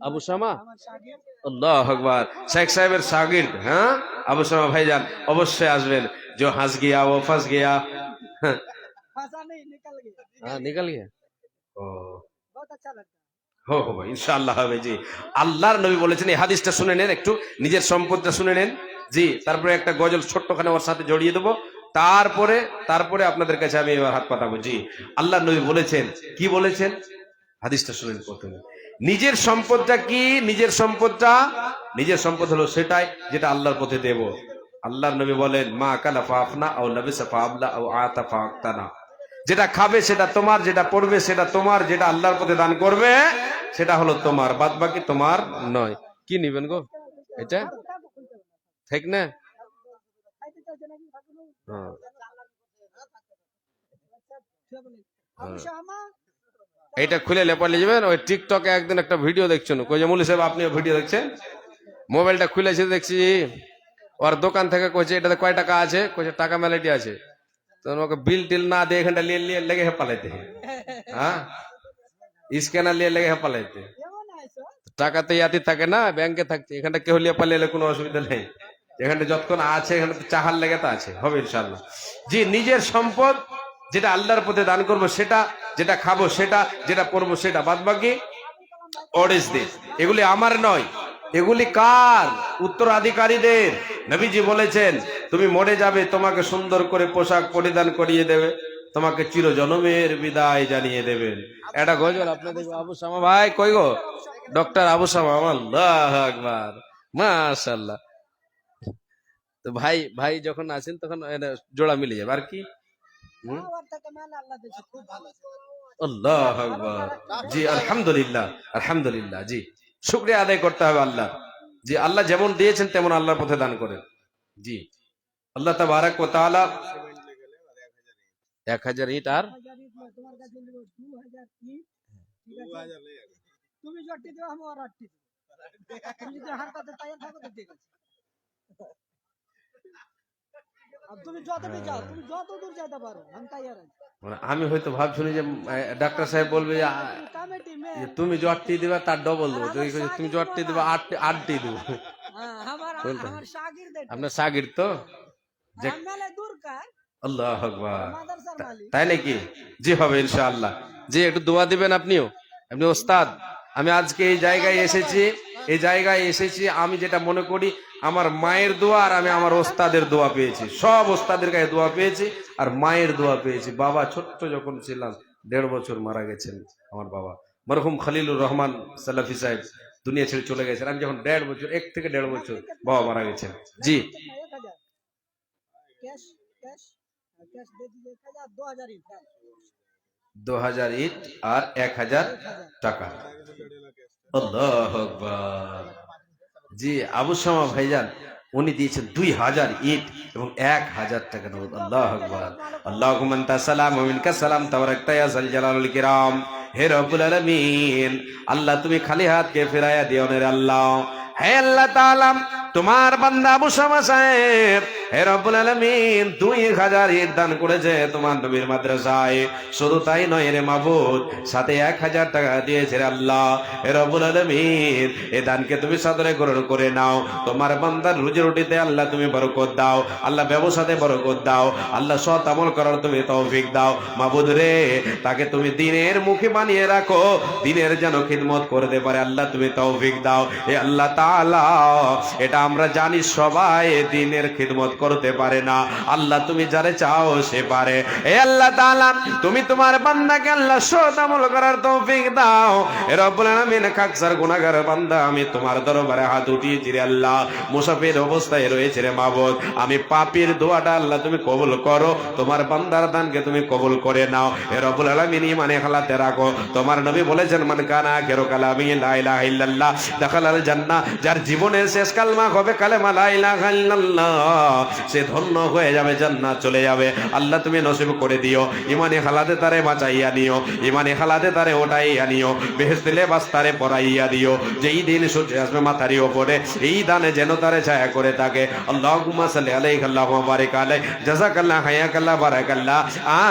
আবু শামা, আল্লাহু আকবার, শেখ সাহেবের শাগির্দ, হ্যাঁ আবু শামা ভাইজান অবশ্যই আসবেন। जो हंस गया वो फंस गया। फंसा नहीं, निकल गया। हाँ निकल गया। ও बहुत अच्छा लगता हो ভাই ইনশাআল্লাহ হবে। জি আল্লাহর নবী বলেছেন, এই হাদিসটা শুনে নেন, একটু নিজের সম্পদটা শুনে নেন। জি তারপরে একটা গজল ছোট্টখানে ওর সাথে জড়িয়ে দেবো, তারপরে তারপরে আপনাদের কাছে আমি এবার হাত পাতাবো। জি আল্লাহর নবী বলেছেন, কি বলেছেন হাদিসটা শুনেন প্রথমে। নিজের সম্পদটা কি? নিজের সম্পদ হলো সেটাই যেটা আল্লাহর পথে দেব। আল্লাহর নবী বলেন, মা কালা ফাফনা আও লাবিসা ফাবলা আও আতা ফাক্তানা, যেটা খাবে সেটা তোমার, যেটা পড়বে সেটা তোমার, যেটা আল্লাহর পথে দান করবে সেটা হলো তোমার, বাদ বাকি তোমার নয়। কি নিবেন গো এটা? ঠিক না? হ্যাঁ। এটা খুলে লেপালে যাবেন। ওই টিকটকে একদিন একটা ভিডিও দেখছেন, কই যে মৌলী সাহেব আপনিও ভিডিও দেখছেন, মোবাইলটা খুলেছে দেখছি, ওর দোকান থেকে কইছে এটাতে কয় টাকা আছে, কইছে টাকা মেলাটি আছে, তো ওকে বিল টিল না দিয়ে এখানটা নিয়ে নিয়ে লেগে হেপালাইতে, হ্যাঁ স্ক্যানার নিয়ে লেগে হেপালাইতে। টাকা তো ইয়াতি থাকে না, ব্যাংকে থাকছে, এখানটা কেউ লিয়ে পালিয়ে কোনো অসুবিধা নেই, এখানটা যতক্ষণ আছে এখানে তো চাহার লেগে তো আছে, হবে ইনশাল্লাহ। জি নিজের সম্পদ যেটা আল্লাহর পথে দান করবো সেটা, যেটা খাবো সেটা, যেটা পড়বো সেটা, বাদ বাকি ওরিস দিস, এগুলি আমার নয়, এগুলি কার? উত্তরাধিকারীদের। নবীজি বলেছেন, তুমি মরে যাবে, তোমাকে সুন্দর করে পোশাক পরিধান করিয়ে দেবে, তোমাকে চিরজনমের বিদায় জানিয়ে দেবেন। এটা গজল আপনাদের আবু শামা ভাই কই গো? ডক্টর আবু শামা, আল্লাহু আকবার, মাশাআল্লাহ। তো ভাই ভাই যখন আসেন তখন জোড়া মিলে যাবে আর কি। খুব ভালো। আল্লাহু আকবার। জি আলহামদুলিল্লাহ, আলহামদুলিল্লাহ। জি শুকরিয়া আদায় করতে হবে আল্লাহ। জি আল্লাহ যেমন দিয়েছেন তেমন আল্লাহর পথে দান করেন। জি আল্লাহ তাবারাক ওয়া তাআলা 1000 ইট আর তোমার কাছে নিব 2000 কি, ঠিক আছে? তুমি জট্টি দাও, আমি আর আটটি দেব। তুমি যদি হার কাছে তাই থাকো তো ঠিক আছে। আর তুমি যতটুকু যাও, তুমি যত দূর যেতে পারো, আমি তৈরি আছি। মানে আমি হয়তো ভাবছিনি যে ডাক্তার সাহেব বলবে যে কমিটি মে তুমি জটটি দিবা তার ডবল দেবো, তুমি জটটি দিবা আটটি দেবো। আমার শাগিরদের, আপনার সাগির তো মেলে দূর কার আল্লাহু আকবার, মাদ্রাসার মালিক। তাই নাকি? জি হবে ইনশাআল্লাহ। জি একটু দোয়া দিবেন আপনিও, আপনি ওস্তাদ। আমি আজকে এই জায়গায় এসেছি, আমি যেটা মনে করি আমার মায়ের দোয়া আর আমি আমার ওস্তাদের দোয়া পেয়েছি, সব ওস্তাদের কাছে দোয়া পেয়েছি আর মায়ের দোয়া পেয়েছি। বাবা ছোট্ট যখন ছিলাম 1.5 বছর মারা গেছেন আমার বাবা, মরহুম খলিলুর রহমান সালাফি সাহেব দুনিয়া ছেড়ে চলে গেছেন। আমি যখন 1.5 বছর, 1 থেকে 1.5 বছর বাবা মারা গেছেন। জি कैश कैश कैश दे दीजिए 1000 2000 ही 2000 ইট আর 1000 টাকা। আল্লাহু আকবার। জি আবু শামা ভাইজান উনি দিয়েছেন 2000 ইট এবং 1000 টাকা নগদ। আল্লাহু আকবার। আল্লাহুম্মা আনতা সালাম ওয়া মিনকা সালাম তাবারাকতা ইয়া যাল জালালিল কিরাম। হে রব্বুল আলামিন, আল্লাহ তুমি খালি হাতকে ফেরাইয়া দিও না রে আল্লাহ। হে আল্লাহ তাআলা, তোমার বান্দা আবু শামা সাহেব হে রব্বুল আলামিন 2000 ইট দান করেছে তোমার নবীর মাদ্রাসায়। শুধু তাই নয় রে মাবুদ, সাথে 1000 টাকা দিয়েছে রে আল্লাহ। হে রব্বুল আলামিন, এই দানকে তুমি সাদরে গ্রহণ করে নাও। তোমার বান্দার রুজি রুটিতে আল্লাহ তুমি বরকত দাও, আল্লাহ ব্যবসাতে বরকত দাও, আল্লাহ সৎ আমল করার তুমি তৌফিক দাও। মাবুদ রে, তাকে তুমি দিনের মুখে বানিয়ে রাখো, দিনের যেন খিদমত করতে পারে আল্লাহ তুমি তৌফিক দাও। হে আল্লাহ তাআলা, এটা আমরা জানি সবাই দিনের খিদমত করতে পারে না, আল্লাহ তুমি যারে চাও সে পারে। হে আল্লাহ তাআলা, তুমি তোমার বান্দাকে আল্লাহ সৎ আমল করার তৌফিক দাও। হে রব্বুল আলামিন, খাকসার গুনাহগার বান্দা আমি তোমার দরবারে হাত উঠিয়েছি রে আল্লাহ, মুসাফির অবস্থায় রয়েছে রে মাবুদ। আমি পাপীর দোয়াটা আল্লাহ তুমি কবুল করো, তোমার বান্দার দানকে তুমি কবুল করে নাও। হে রব্বুল আলামিন, ইমানে হালাতে রাখো। তোমার নবী বলেছেন, মান কানা আখিরু কালামি লা ইলাহা ইল্লাল্লাহ দাখালাল জান্নাহ। যার জীবনের শেষ কালমা হবে কালেমা লা ইলাহা ইল্লাল্লাহ, সে ধন্য হয়ে যাবে, জান্নাত চলে যাবে। আল্লাহ তুমি নসিব করে দিও। ইমানে হালাতে তারে বাঁচাইয়া নিও, ইমানে হালাতে তারে ওঠাইয়া নিও, বেহেশতে লেবাস তারে পরাইয়া দিও। যেই দিন সূর্য আসবে মাথারি ওপরে, এই দানে যেন তারে ছায়া করে থাকে। আল্লাহুম্মা সাল্লি আলাইহি আল্লাহুম্মা বারিক আলাইহি জাযাকাল্লাহ হায়াকাল্লাহ বারাকাল্লাহ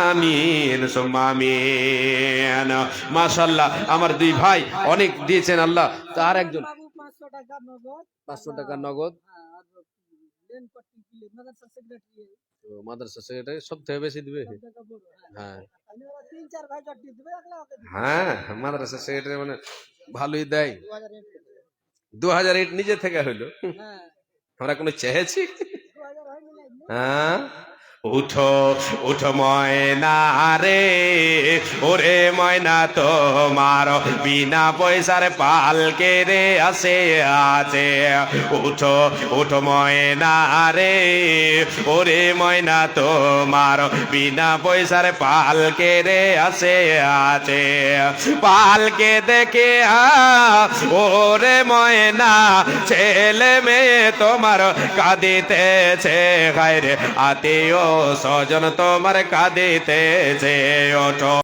আমিন সুম্মা আমিন। মাশাআল্লাহ, আমার দুই ভাই অনেক দিয়েছেন আল্লাহ। তার একজন বাবু 500 টাকা নগদ, 500 টাকা নগদ, আর टेन पट्टी के लिए मदरसा सेक्रेटरी है তো মাদ্রাসা সেক্রেটারি সব থেকে বেশি দিবে। सब जगह बोलो হ্যাঁ अने वाला 3-4 भाई चट्टी दिबे अगला होके হ্যাঁ মাদ্রাসা সেক্রেটারি মানে ভালোই দেয়। 2008 2008 নিজে থেকে হইলো, हां আমরা কোনো চেয়েছি? 2000 হয় মিলাই হ্যাঁ উঠো উঠো ময়না রে, ওরে ময়না তোমার বিনা পয়সার পালকে রে আসে আছে। উঠো উঠো ময়না রে, ওরে ময়না তোমার বিনা পয়সার পালকে রে আসে আছে। পালকে দেখে ওরে ময়না ছেলে মেয়ে তোমার কাঁদিতেছে, খায় রে আত্মীয় স্বজন তোমার কাঁদিতেছে। ওঠো